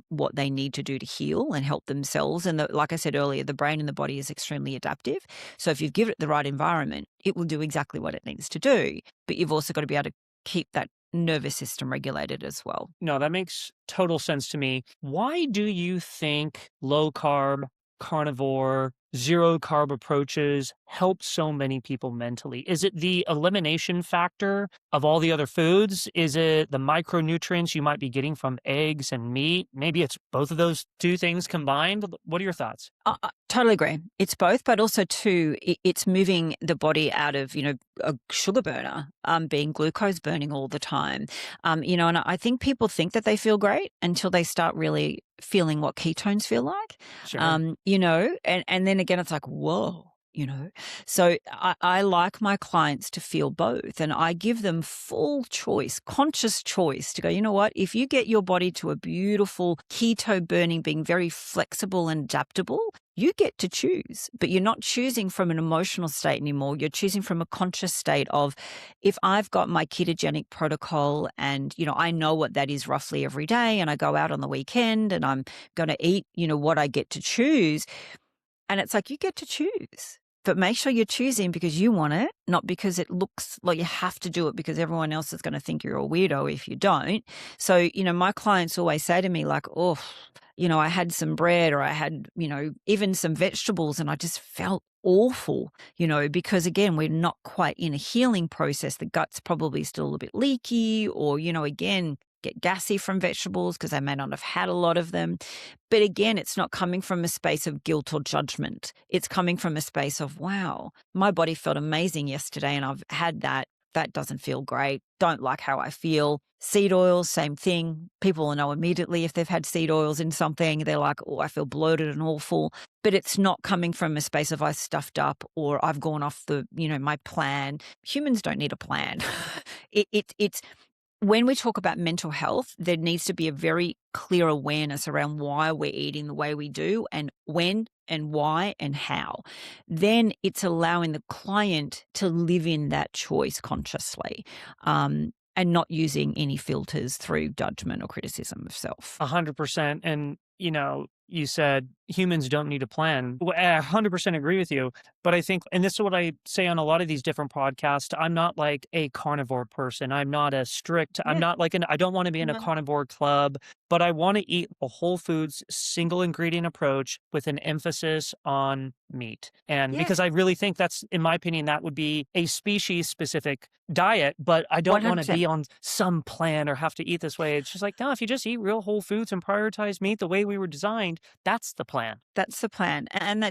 B: what they need to do to heal and help themselves. And like I said earlier, the brain and the body is extremely adaptive. So if you give it the right environment, it will do exactly what it needs to do. But you've also got to be able to keep that nervous system regulated as well.
A: No, that makes total sense to me. Why do you think low carb, carnivore, zero carb approaches help so many people mentally? Is it the elimination factor of all the other foods? Is it the micronutrients you might be getting from eggs and meat? Maybe it's both of those two things combined. What are your thoughts?
B: I totally agree. It's both, but also too, it's moving the body out of, a sugar burner, being glucose burning all the time. And I think people think that they feel great until they start really feeling what ketones feel like.
A: Sure.
B: And then again, it's like, whoa. So I like my clients to feel both, and I give them full choice, conscious choice to go, you know what, if you get your body to a beautiful keto burning, being very flexible and adaptable, you get to choose, but you're not choosing from an emotional state anymore. You're choosing from a conscious state of, if I've got my ketogenic protocol and, I know what that is roughly every day, and I go out on the weekend and I'm going to eat, what I get to choose. And it's like, you get to choose, but make sure you're choosing because you want it, not because it looks like you have to do it because everyone else is going to think you're a weirdo if you don't. So, my clients always say to me like, oh, I had some bread, or I had, even some vegetables, and I just felt awful, because again, we're not quite in a healing process. The gut's probably still a bit leaky, or, again, get gassy from vegetables because they may not have had a lot of them. But again, it's not coming from a space of guilt or judgment. It's coming from a space of, wow, my body felt amazing yesterday and I've had that. That doesn't feel great. Don't like how I feel. Seed oils, same thing. People will know immediately if they've had seed oils in something. They're like, oh, I feel bloated and awful. But it's not coming from a space of I stuffed up or I've gone off my plan. Humans don't need a plan. It's when we talk about mental health, there needs to be a very clear awareness around why we're eating the way we do and when and why and how. Then it's allowing the client to live in that choice consciously, and not using any filters through judgment or criticism of self.
A: 100%. And, you said humans don't need a plan. Well, I 100% agree with you. But I think, and this is what I say on a lot of these different podcasts, I'm not like a carnivore person. I'm not I'm not like I don't want to be in a carnivore club, but I want to eat a whole foods, single ingredient approach with an emphasis on meat. And because I really think that's, in my opinion, that would be a species specific diet, but I don't want to be on some plan or have to eat this way. It's just like, no, if you just eat real whole foods and prioritize meat the way we were designed, that's the plan.
B: That's the plan. And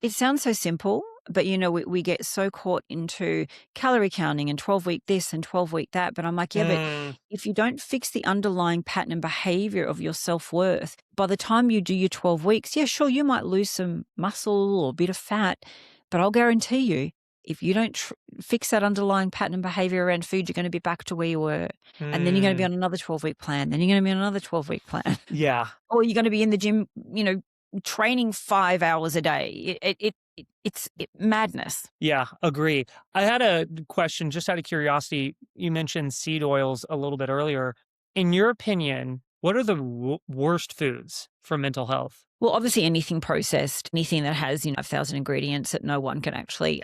B: it sounds so simple, but we get so caught into calorie counting and 12-week this and 12-week that. But I'm like, but if you don't fix the underlying pattern and behavior of your self-worth, by the time you do your 12 weeks, sure, you might lose some muscle or a bit of fat, but I'll guarantee you, if you don't fix that underlying pattern and behavior around food, you're going to be back to where you were. And then you're going to be on another 12-week plan. Then you're going to be on another 12-week plan.
A: Yeah.
B: Or you're going to be in the gym, training 5 hours a day. It's madness.
A: Yeah, agree. I had a question just out of curiosity. You mentioned seed oils a little bit earlier. In your opinion, what are the worst foods for mental health?
B: Well, obviously anything processed, anything that has, 1,000 ingredients that no one can actually,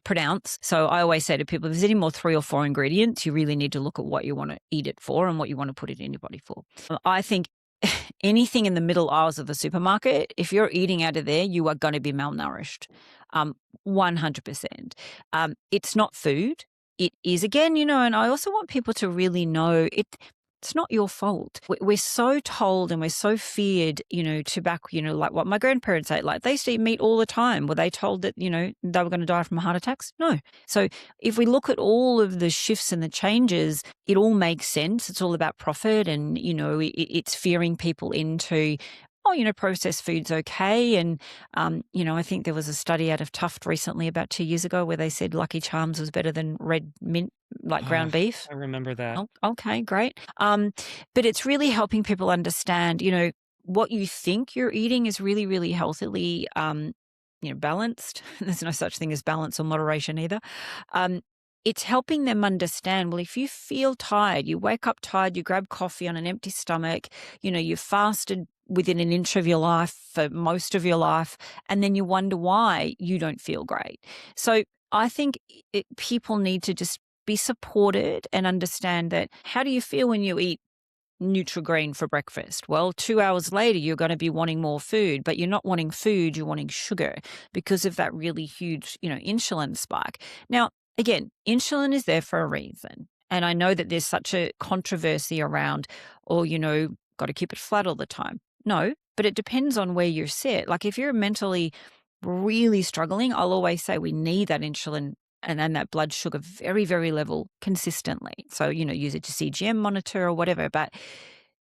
B: pronounce. So I always say to people, if there's any more 3 or 4 ingredients, you really need to look at what you want to eat it for and what you want to put it in your body for. I think anything in the middle aisles of the supermarket, if you're eating out of there, you are going to be malnourished, 100%. It's not food. It is, again, and I also want people to really know it's not your fault. We're so told and we're so feared, to back, like what my grandparents ate. Like they used to eat meat all the time. Were they told that, they were going to die from heart attacks? No. So if we look at all of the shifts and the changes, it all makes sense. It's all about profit and, it's fearing people into, processed food's okay. And, I think there was a study out of Tufts recently about 2 years ago where they said Lucky Charms was better than red mint, like ground beef.
A: I remember that.
B: Oh, okay, great. But it's really helping people understand, what you think you're eating is really, really healthily, balanced. There's no such thing as balance or moderation either. It's helping them understand, well, if you feel tired, you wake up tired, you grab coffee on an empty stomach, you fasted within an inch of your life for most of your life, and then you wonder why you don't feel great. So I think people need to just be supported and understand that, how do you feel when you eat Nutri-Green for breakfast? Well, 2 hours later, you're going to be wanting more food, but you're not wanting food, you're wanting sugar because of that really huge, insulin spike. Now, again, insulin is there for a reason. And I know that there's such a controversy around, got to keep it flat all the time. No, but it depends on where you're set. Like if you're mentally really struggling, I'll always say we need that insulin and then that blood sugar very, very level consistently. So, use it to CGM monitor or whatever, but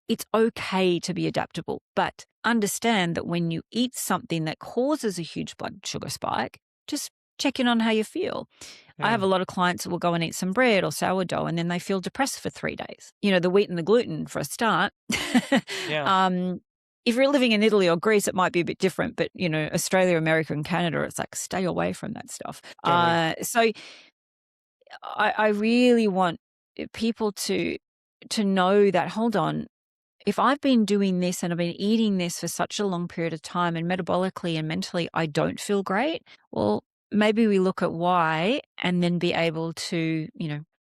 B: it's okay to be adaptable. But understand that when you eat something that causes a huge blood sugar spike, just check in on how you feel. I have a lot of clients that will go and eat some bread or sourdough and then they feel depressed for 3 days. The wheat and the gluten for a start. if you're living in Italy or Greece, it might be a bit different, but Australia, America, and Canada, it's like stay away from that stuff.
A: Totally.
B: So I really want people to know that, hold on, if I've been doing this and I've been eating this for such a long period of time and metabolically and mentally I don't feel great, well, maybe we look at why and then be able to,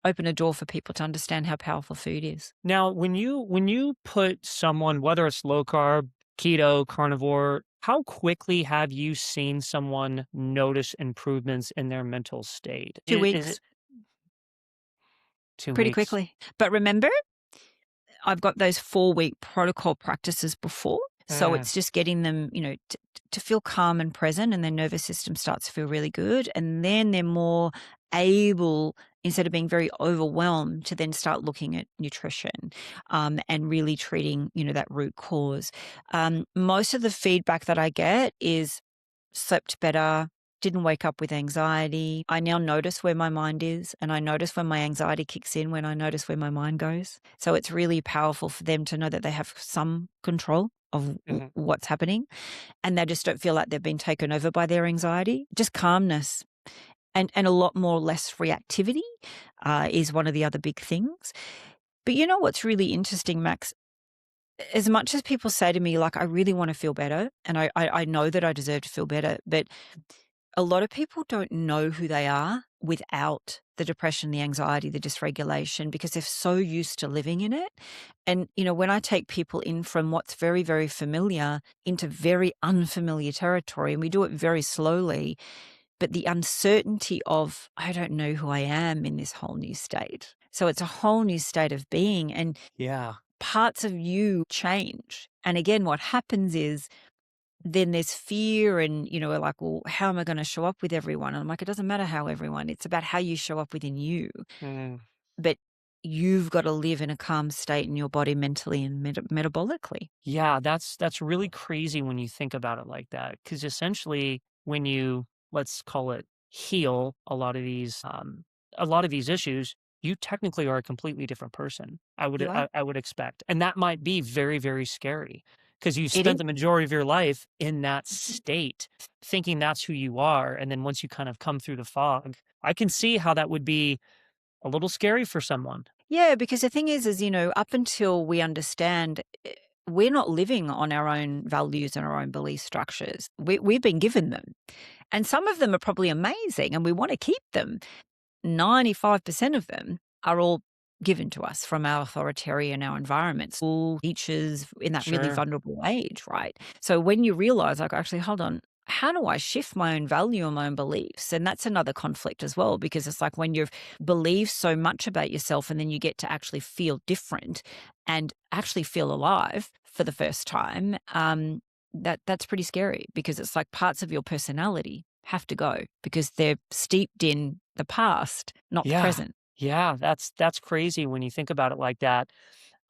B: open a door for people to understand how powerful food is.
A: Now, when you put someone, whether it's low carb, keto, carnivore, how quickly have you seen someone notice improvements in their mental state?
B: 2
A: Is
B: weeks,
A: it 2
B: pretty
A: weeks?
B: quickly. But remember, I've got those 4-week protocol practices before. So
A: Mm,
B: it's just getting them, to feel calm and present, and their nervous system starts to feel really good. And then they're more able, instead of being very overwhelmed, to then start looking at nutrition and really treating, that root cause. Most of the feedback that I get is slept better, didn't wake up with anxiety. I now notice where my mind is, and I notice when my anxiety kicks in, when I notice where my mind goes. So it's really powerful for them to know that they have some control of
A: mhm.
B: what's happening, and they just don't feel like they've been taken over by their anxiety. Just calmness and a lot more less reactivity is one of the other big things. But you know what's really interesting, Max? As much as people say to me, like, I really want to feel better, and I know that I deserve to feel better, but a lot of people don't know who they are without the depression, the anxiety, the dysregulation, because they're so used to living in it. And, when I take people in from what's very, very familiar into very unfamiliar territory, and we do it very slowly, but the uncertainty of, I don't know who I am in this whole new state. So it's a whole new state of being, and
A: Yeah.
B: parts of you change. And again, what happens is then there's fear and, we're like, well, how am I going to show up with everyone? And I'm like, it doesn't matter how everyone, it's about how you show up within you.
A: Mm.
B: But you've got to live in a calm state in your body mentally and metabolically.
A: Yeah, that's really crazy when you think about it like that. Because essentially, when you, let's call it, heal a lot of these issues, you technically are a completely different person.
B: You are.
A: I would expect, and that might be very, very scary because you
B: It
A: spent
B: is.
A: the majority of your life in that state, thinking that's who you are, and then once you kind of come through the fog, I can see how that would be a little scary for someone.
B: Yeah, because the thing is, up until we understand, we're not living on our own values and our own belief structures. We've been given them. And some of them are probably amazing and we want to keep them. 95% of them are all given to us from our authoritarian, our environment, school, teachers in that really
A: Sure.
B: vulnerable age, right? So when you realize, like, actually, hold on, how do I shift my own value and my own beliefs? And that's another conflict as well, because it's like when you've believed so much about yourself and then you get to actually feel different and actually feel alive for the first time, that's pretty scary because it's like parts of your personality have to go because they're steeped in the past, not the
A: Yeah.
B: present.
A: Yeah, that's crazy when you think about it like that.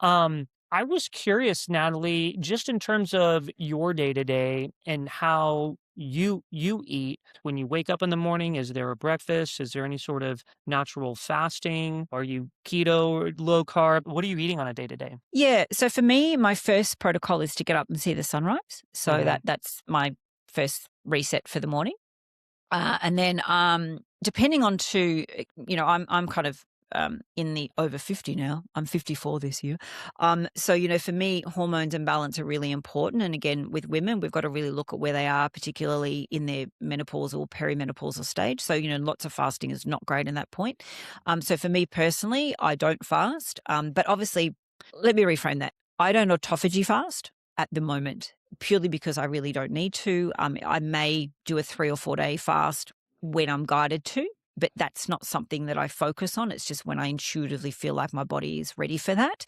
A: I was curious, Natalie, just in terms of your day to day and how you eat when you wake up in the morning. Is there a breakfast? Is there any sort of natural fasting? Are you keto or low carb? What are you eating on a day to day?
B: Yeah. So for me, my first protocol is to get up and see the sunrise. So
A: Mhm.
B: that's my first reset for the morning. And then, depending on I'm kind of in the over 50 now. I'm 54 this year. So, for me, hormones and balance are really important. And again, with women, we've got to really look at where they are, particularly in their menopausal, perimenopausal stage. So, lots of fasting is not great in that point. So for me personally, I don't fast. But obviously, let me reframe that. I don't autophagy fast at the moment purely because I really don't need to. I may do a 3 or 4 day fast when I'm guided to, but that's not something that I focus on. It's just when I intuitively feel like my body is ready for that.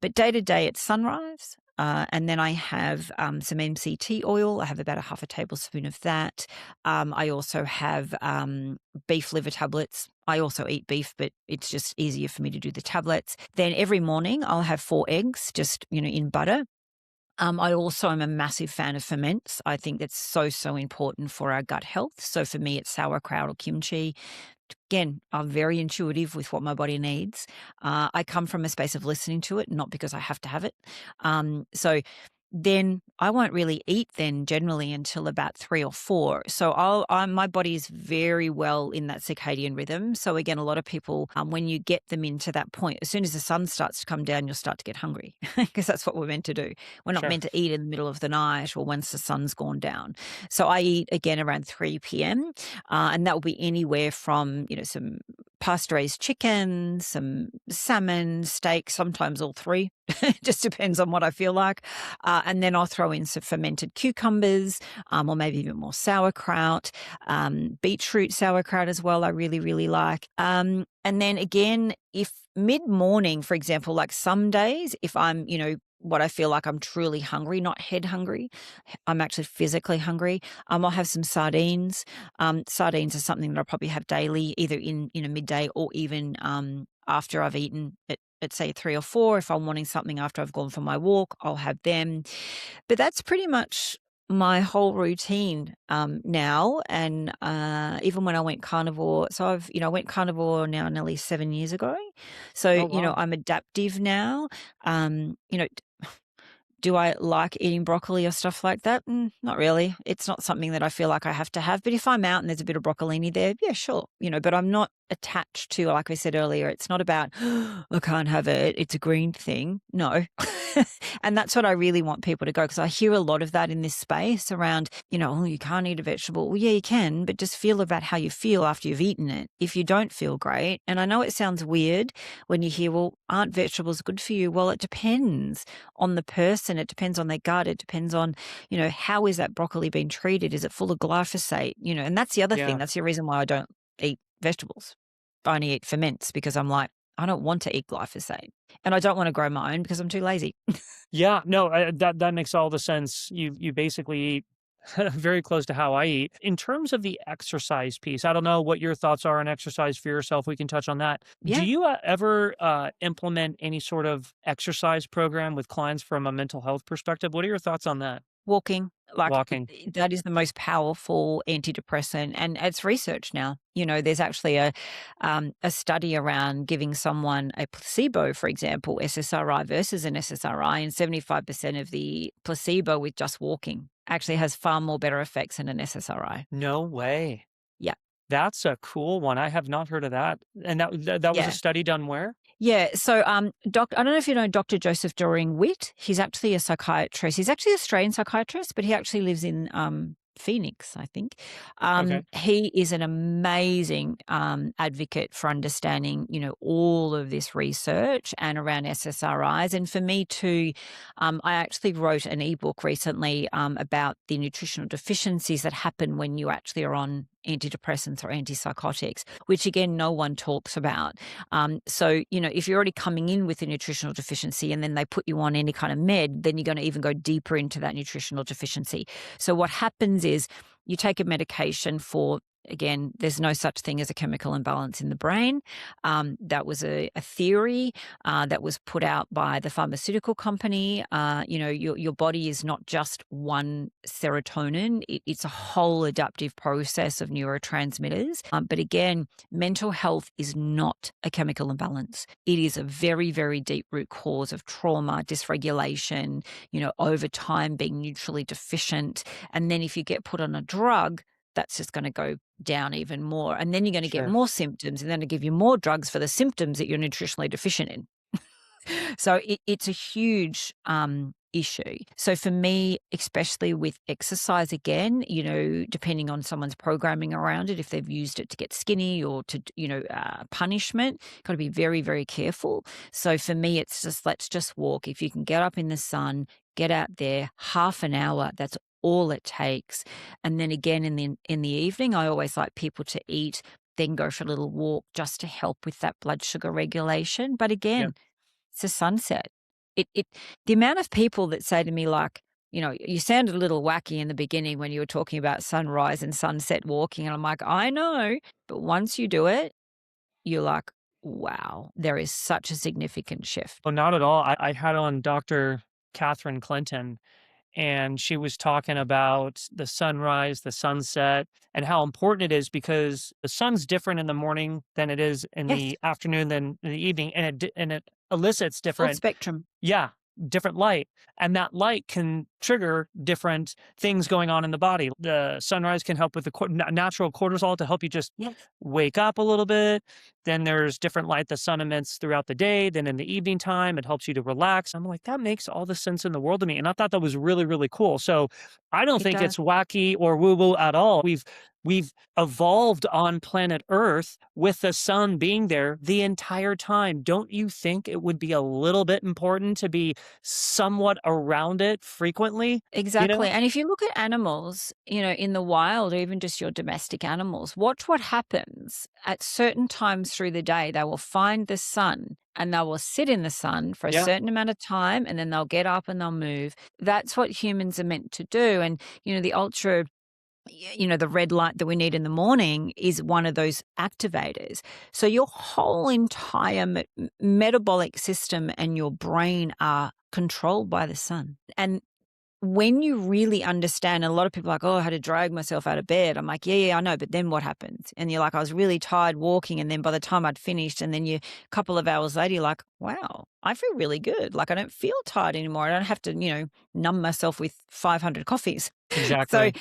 B: But day to day, it's sunrise. And then I have some MCT oil. I have about a half a tablespoon of that. I also have beef liver tablets. I also eat beef, but it's just easier for me to do the tablets. Then every morning I'll have 4 eggs, just, in butter. I also am a massive fan of ferments. I think that's so, so important for our gut health. So for me, it's sauerkraut or kimchi. Again, I'm very intuitive with what my body needs. I come from a space of listening to it, not because I have to have it. So then I won't really eat then generally until about 3 or 4. So my body is very well in that circadian rhythm. So again, a lot of people, when you get them into that point, as soon as the sun starts to come down, you'll start to get hungry because that's what we're meant to do. We're not
A: Sure.
B: meant to eat in the middle of the night or once the sun's gone down. So I eat again around 3 p.m. And that will be anywhere from, some pasture-raised chicken, some salmon, steak, sometimes all three. It just depends on what I feel like. And then I'll throw in some fermented cucumbers, or maybe even more sauerkraut, beetroot sauerkraut as well. I really, really like. And then again, if mid-morning, for example, like some days, if I'm, what I feel like I'm truly hungry, not head hungry, I'm actually physically hungry. I'll have some sardines. Sardines are something that I'll probably have daily, either in midday or even after I've eaten at say 3 or 4. If I'm wanting something after I've gone for my walk, I'll have them. But that's pretty much my whole routine now. And even when I went carnivore, so I went carnivore now nearly 7 years ago. So,
A: Oh, wow.
B: I'm adaptive now. Um, you know, do I like eating broccoli or stuff like that? Not really. It's not something that I feel like I have to have. But if I'm out and there's a bit of broccolini there, yeah, sure. But I'm not attached to, like I said earlier, it's not about, I can't have it. It's a green thing. No. And that's what I really want people to go, because I hear a lot of that in this space around, oh, you can't eat a vegetable. Well, yeah, you can, but just feel about how you feel after you've eaten it. If you don't feel great, and I know it sounds weird when you hear, well, aren't vegetables good for you? Well, it depends on the person. It depends on their gut. It depends on, how is that broccoli being treated? Is it full of glyphosate? And that's the other thing.
A: Yeah.
B: That's the reason why I don't eat vegetables. I only eat ferments because I'm like, I don't want to eat glyphosate, and I don't want to grow my own because I'm too lazy.
A: Yeah, no, that makes all the sense. You basically eat very close to how I eat. In terms of the exercise piece, I don't know what your thoughts are on exercise for yourself. We can touch on that. Do
B: Yeah.
A: you ever implement any sort of exercise program with clients from a mental health perspective? What are your thoughts on that?
B: Walking, like,
A: Walking.
B: that is the most powerful antidepressant, and it's research now. There's actually a study around giving someone a placebo, for example, SSRI versus an SSRI, and 75% of the placebo with just walking actually has far more better effects than an SSRI.
A: No way.
B: Yeah.
A: That's a cool one. I have not heard of that. And that was a
B: Yeah.
A: study done where?
B: Yeah. So, I don't know if you know Dr. Joseph Doring Witt. He's actually a psychiatrist. He's actually an Australian psychiatrist, but he actually lives in Phoenix, I think.
A: Okay.
B: He is an amazing advocate for understanding, all of this research and around SSRIs. And for me too, I actually wrote an ebook recently about the nutritional deficiencies that happen when you actually are on antidepressants or antipsychotics, which again, no one talks about. So, if you're already coming in with a nutritional deficiency and then they put you on any kind of med, then you're going to even go deeper into that nutritional deficiency. So what happens is you take a medication for, again, there's no such thing as a chemical imbalance in the brain. That was a theory that was put out by the pharmaceutical company. Your body is not just one serotonin. It's a whole adaptive process of neurotransmitters. But again, mental health is not a chemical imbalance. It is a very, very deep root cause of trauma, dysregulation, over time being nutritionally deficient. And then if you get put on a drug, that's just going to go down even more. And then you're going to get
A: Sure.
B: more symptoms, and then to give you more drugs for the symptoms that you're nutritionally deficient in. So it's a huge issue. So for me, especially with exercise, again, depending on someone's programming around it, if they've used it to get skinny or to, punishment, got to be very, very careful. So for me, it's just, let's just walk. If you can get up in the sun, get out there, half an hour, that's all it takes. And then again, in the evening, I always like people to eat, then go for a little walk just to help with that blood sugar regulation. But
A: Yeah.
B: again, it's a sunset. The amount of people that say to me, like, you sounded a little wacky in the beginning when you were talking about sunrise and sunset walking. And I'm like, I know, but once you do it, you're like, wow, there is such a significant shift.
A: Oh, not at all. I had on Dr. Catherine Clinton, and she was talking about the sunrise, the sunset, and how important it is because the sun's different in the morning than it is in
B: Yes,
A: the afternoon than in the evening, and it elicits
B: full
A: different.
B: spectrum.
A: Yeah, different light, and that light can trigger different things going on in the body. The sunrise can help with the natural cortisol to help you just wake up a little bit. Then there's different light the sun emits throughout the day. Then in the evening time, it helps you to relax. I'm like, that makes all the sense in the world to me. And I thought that was really, really cool. So I don't
B: It
A: think
B: does.
A: it's wacky or woo-woo at all. We've evolved on planet Earth with the sun being there the entire time. Don't you think it would be a little bit important to be somewhat around it frequently? You know?
B: Exactly. And if you look at animals, in the wild, or even just your domestic animals, watch what happens at certain times through the day. They will find the sun and they will sit in the sun for a
A: Yeah.
B: certain amount of time, and then they'll get up and they'll move. That's what humans are meant to do. And, the red light that we need in the morning is one of those activators. So your whole entire metabolic system and your brain are controlled by the sun. And when you really understand, and a lot of people are like, oh, I had to drag myself out of bed. I'm like, yeah, I know. But then what happens? And you're like, I was really tired walking. And then by the time I'd finished, and then a couple of hours later, you're like, wow, I feel really good. Like I don't feel tired anymore. I don't have to, numb myself with 500 coffees. So
A: Exactly.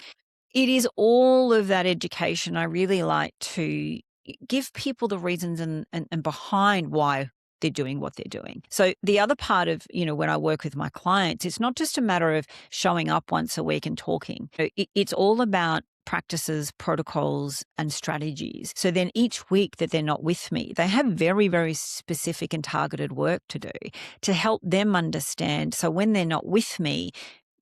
B: it is all of that education. I really like to give people the reasons and behind why they're doing what they're doing. So the other part of, when I work with my clients, it's not just a matter of showing up once a week and talking. It's all about practices, protocols, and strategies. So then each week that they're not with me, they have very, very specific and targeted work to do to help them understand. So when they're not with me,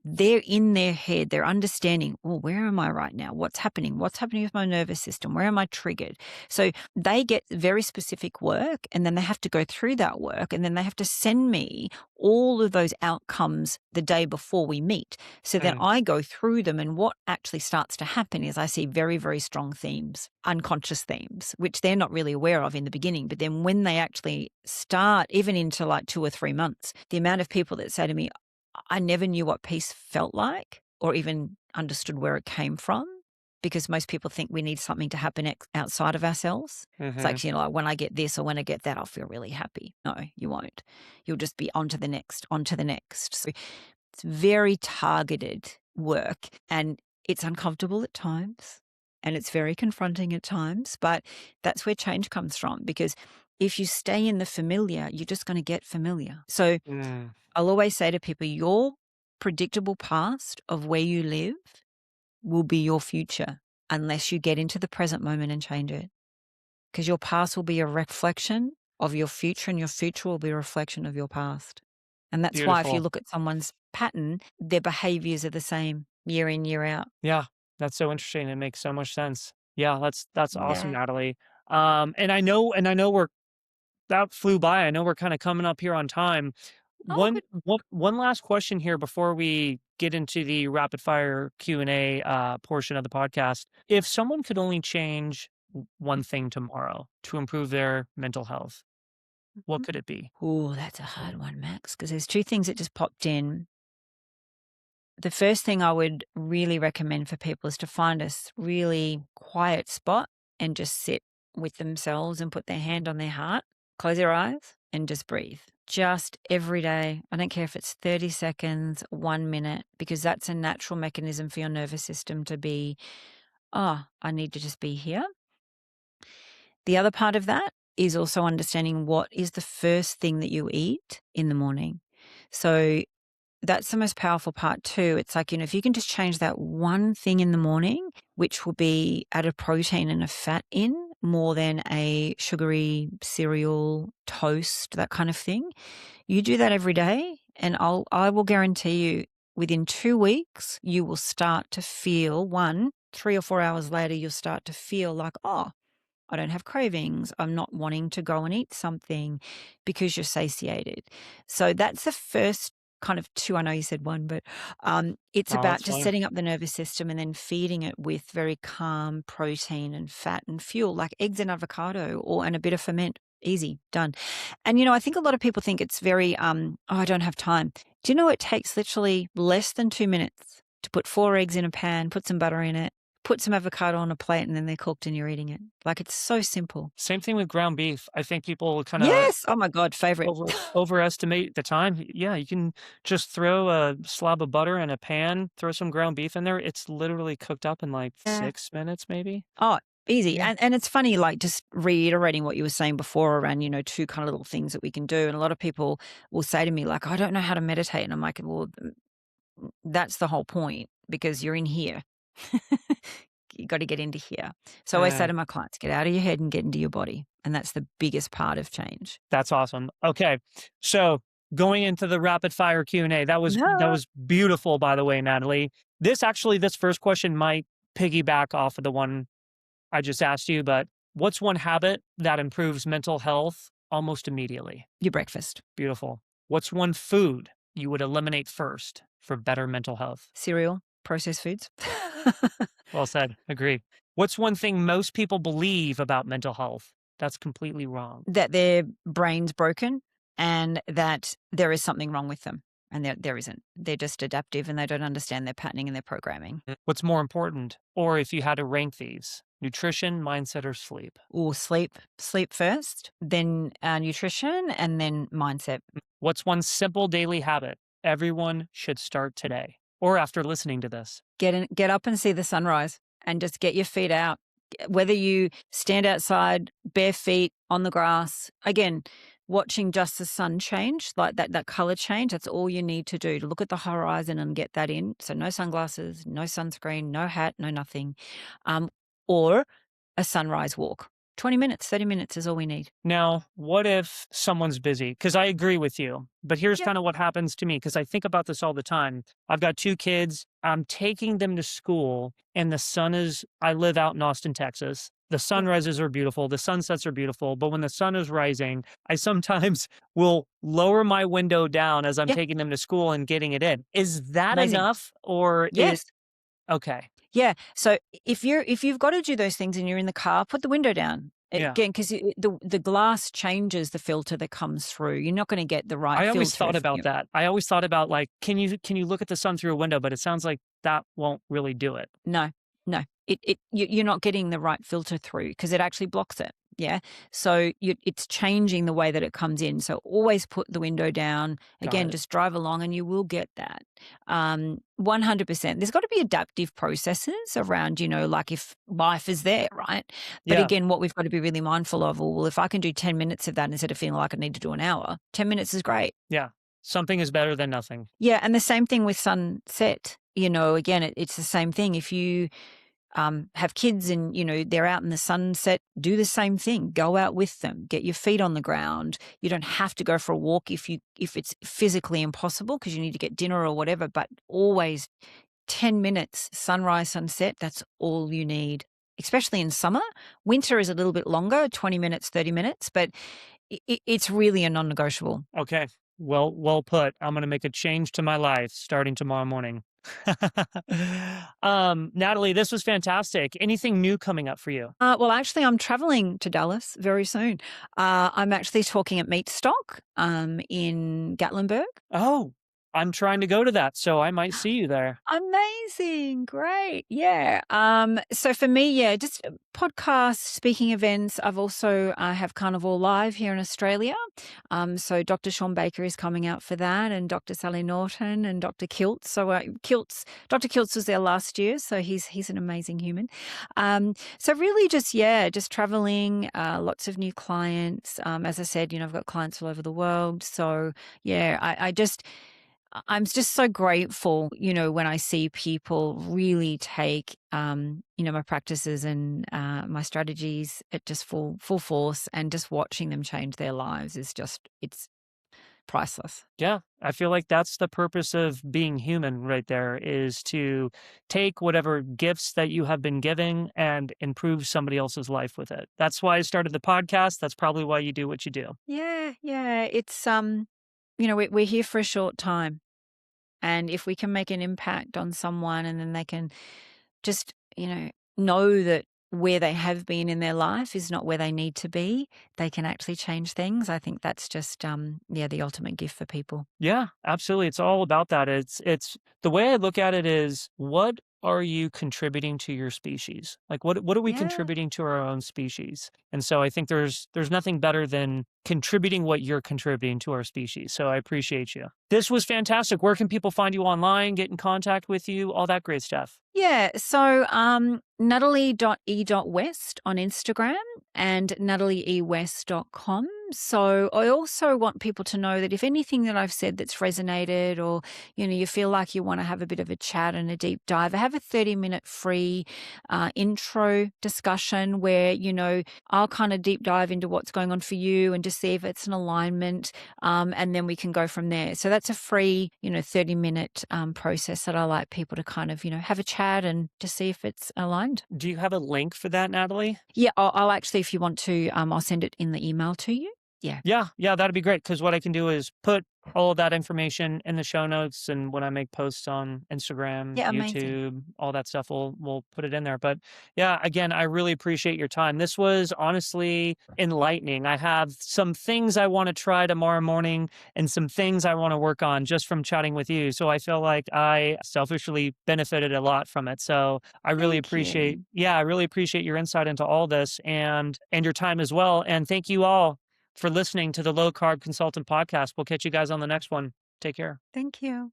B: they're in their head, they're understanding, oh, where am I right now? What's happening? What's happening with my nervous system? Where am I triggered? So they get very specific work, and then they have to go through that work, and then they have to send me all of those outcomes the day before we meet. So then I go through them, and what actually starts to happen is I see very, very strong themes, unconscious themes, which they're not really aware of in the beginning. But then when they actually start, even into like 2 or 3 months, the amount of people that say to me, I never knew what peace felt like or even understood where it came from, because most people think we need something to happen outside of ourselves. It's like, like when I get this or when I get that, I'll feel really happy. No, you won't. You'll just be on to the next, on to the next. So it's very targeted work, and it's uncomfortable at times and it's very confronting at times, but that's where change comes from, because if you stay in the familiar, you're just going to get familiar. So I'll always say to people, your predictable past of where you live will be your future unless you get into the present moment and change it. Because your past will be a reflection of your future, and your future will be a reflection of your past. And that's why if you
A: Beautiful.
B: look at someone's pattern, their behaviors are the same year in, year out.
A: Yeah, that's so interesting. It makes so much sense. Yeah, that's awesome,
B: Yeah.
A: Natalie. And I know that flew by. I know we're kind of coming up here on time.
B: Oh,
A: One
B: good.
A: one last question here before we get into the rapid fire Q&A portion of the podcast. If someone could only change one thing tomorrow to improve their mental health, what could it be?
B: Oh, that's a hard one, Max, because there's two things that just popped in. The first thing I would really recommend for people is to find a really quiet spot and just sit with themselves and put their hand on their heart, close their eyes, and just breathe. Just every day. I don't care if it's 30 seconds, 1 minute, because that's a natural mechanism for your nervous system to be, oh, I need to just be here. The other part of that is also understanding what is the first thing that you eat in the morning. So that's the most powerful part too. It's like, if you can just change that one thing in the morning, which will be add a protein and a fat in more than a sugary cereal, toast, that kind of thing. You do that every day, and I will guarantee you within 2 weeks, you will start to feel 3 or 4 hours later, you'll start to feel like, oh, I don't have cravings. I'm not wanting to go and eat something because you're satiated. So that's the first kind of two. I know you said one, but it's
A: Oh,
B: about
A: that's
B: just
A: fine.
B: setting up the nervous system and then feeding it with very calm protein and fat and fuel, like eggs and avocado and a bit of ferment. Easy, done. And, I think a lot of people think it's very, oh, I don't have time. Do you know it takes literally less than 2 minutes to put 4 eggs in a pan, put some butter in it, put some avocado on a plate and then they're cooked and you're eating it. Like, it's so simple.
A: Same thing with ground beef. I think people kind of
B: Yes. Oh my God, favorite.
A: overestimate the time. Yeah, you can just throw a slab of butter in a pan, throw some ground beef in there. It's literally cooked up in like
B: Yeah.
A: 6 minutes, maybe.
B: Oh, easy.
A: Yeah.
B: And it's funny, like, just reiterating what you were saying before around, two kind of little things that we can do. And a lot of people will say to me, like, I don't know how to meditate. And I'm like, well, that's the whole point, because you're in here. You got to get into here. So I say
A: Uh,
B: to my clients, get out of your head and get into your body. And that's the biggest part of change.
A: that's awesome. Okay, so going into the rapid fire Q&A, that was beautiful, by the way, Natalie. This first question might piggyback off of the one I just asked you, but what's one habit that improves mental health almost immediately?
B: Your breakfast.
A: Beautiful. What's one food you would eliminate first for better mental health?
B: Cereal, processed foods.
A: Well said. Agree. What's one thing most people believe about mental health that's completely wrong?
B: That their brain's broken and that there is something wrong with them. And there isn't. They're just adaptive and they don't understand their patterning and their programming.
A: What's more important? Or if you had to rank these, nutrition, mindset, or sleep?
B: Or sleep first, then nutrition, and then mindset.
A: What's one simple daily habit everyone should start today or after listening to this?
B: Get up and see the sunrise and just get your feet out. Whether you stand outside, bare feet on the grass, again, watching just the sun change, like that color change, that's all you need to do, to look at the horizon and get that in. So no sunglasses, no sunscreen, no hat, no nothing. Or a sunrise walk. 20 minutes, 30 minutes is all we need.
A: Now, what if someone's busy? Because I agree with you, but here's
B: Yep.
A: kind of what happens to me, because I think about this all the time. I've got 2 kids. I'm taking them to school, and I live out in Austin, Texas. The sunrises are beautiful. The sunsets are beautiful. But when the sun is rising, I sometimes will lower my window down as I'm
B: Yeah.
A: taking them to school and getting it in. Is that
B: Amazing.
A: enough? Or
B: Yes.
A: okay.
B: Yeah. So if you've got to do those things and you're in the car, put the window down.
A: Yeah.
B: Again, because the glass changes the filter that comes through. You're not going to get the right
A: I
B: filter.
A: always thought about that. I always thought about, like, can you look at the sun through a window? But it sounds like that won't really do it.
B: No. You're not getting the right filter through because it actually blocks it. Yeah. So it's changing the way that it comes in. So always put the window down. Again,
A: it.
B: just drive along and you will get that. 100%. There's got to be adaptive processes around, like if life is there, right? But
A: Yeah.
B: again, what we've got to be really mindful of, well, if I can do 10 minutes of that instead of feeling like I need to do an hour, 10 minutes is great.
A: Yeah. Something is better than nothing.
B: Yeah. And the same thing with sunset. Again, it's the same thing. If you have kids and, they're out in the sunset, do the same thing. Go out with them. Get your feet on the ground. You don't have to go for a walk if it's physically impossible because you need to get dinner or whatever, but always 10 minutes, sunrise, sunset, that's all you need, especially in summer. Winter is a little bit longer, 20 minutes, 30 minutes, but it's really a non-negotiable.
A: Okay. Well put. I'm going to make a change to my life starting tomorrow morning. Natalie, this was fantastic. Anything new coming up for you?
B: Well, actually, I'm traveling to Dallas very soon. I'm actually talking at Meat Stock in Gatlinburg.
A: Oh, I'm trying to go to that, so I might see you there.
B: Amazing. Great. Yeah. So for me, yeah, just podcasts, speaking events. I've also have Carnival Live here in Australia. So Dr. Sean Baker is coming out for that, and Dr. Sally Norton and Dr. Kiltz. So Dr. Kiltz was there last year, so he's an amazing human. So really just traveling, lots of new clients. As I said, I've got clients all over the world. So yeah, I'm just so grateful, when I see people really take, my practices and my strategies at just full force, and just watching them change their lives it's priceless.
A: Yeah, I feel like that's the purpose of being human right there, is to take whatever gifts that you have been giving and improve somebody else's life with it. That's why I started the podcast. That's probably why you do what you do.
B: Yeah. It's, we're here for a short time. And if we can make an impact on someone and then they can just, know that where they have been in their life is not where they need to be, they can actually change things. I think that's just, the ultimate gift for people.
A: Yeah, absolutely. It's all about that. It's the way I look at it is, what are you contributing to your species? Like what are we
B: Yeah.
A: contributing to our own species? And so I think there's nothing better than contributing what you're contributing to our species. So I appreciate you. This was fantastic. Where can people find you online, get in contact with you, all that great stuff?
B: Yeah. So Natalie.e.west on Instagram and nataliewest.com. So I also want people to know that if anything that I've said that's resonated, or, you feel like you want to have a bit of a chat and a deep dive, I have a 30-minute free intro discussion where, I'll kind of deep dive into what's going on for you and just see if it's an alignment. And then we can go from there. So that's a free, 30-minute process that I like people to kind of, have a chat and to see if it's aligned.
A: Do you have a link for that, Natalie?
B: Yeah, I'll actually, if you want to, I'll send it in the email to you. Yeah.
A: Yeah, that'd be great. Because what I can do is put all of that information in the show notes, and when I make posts on Instagram,
B: Yeah, amazing.
A: YouTube, all that stuff, we'll put it in there. But yeah, again, I really appreciate your time. This was honestly enlightening. I have some things I want to try tomorrow morning and some things I want to work on just from chatting with you. So I feel like I selfishly benefited a lot from it. So I really
B: Thank
A: appreciate,
B: you.
A: yeah, I really appreciate your insight into all this and your time as well. And thank you all for listening to the Low Carb Consultant podcast. We'll catch you guys on the next one. Take care.
B: Thank you.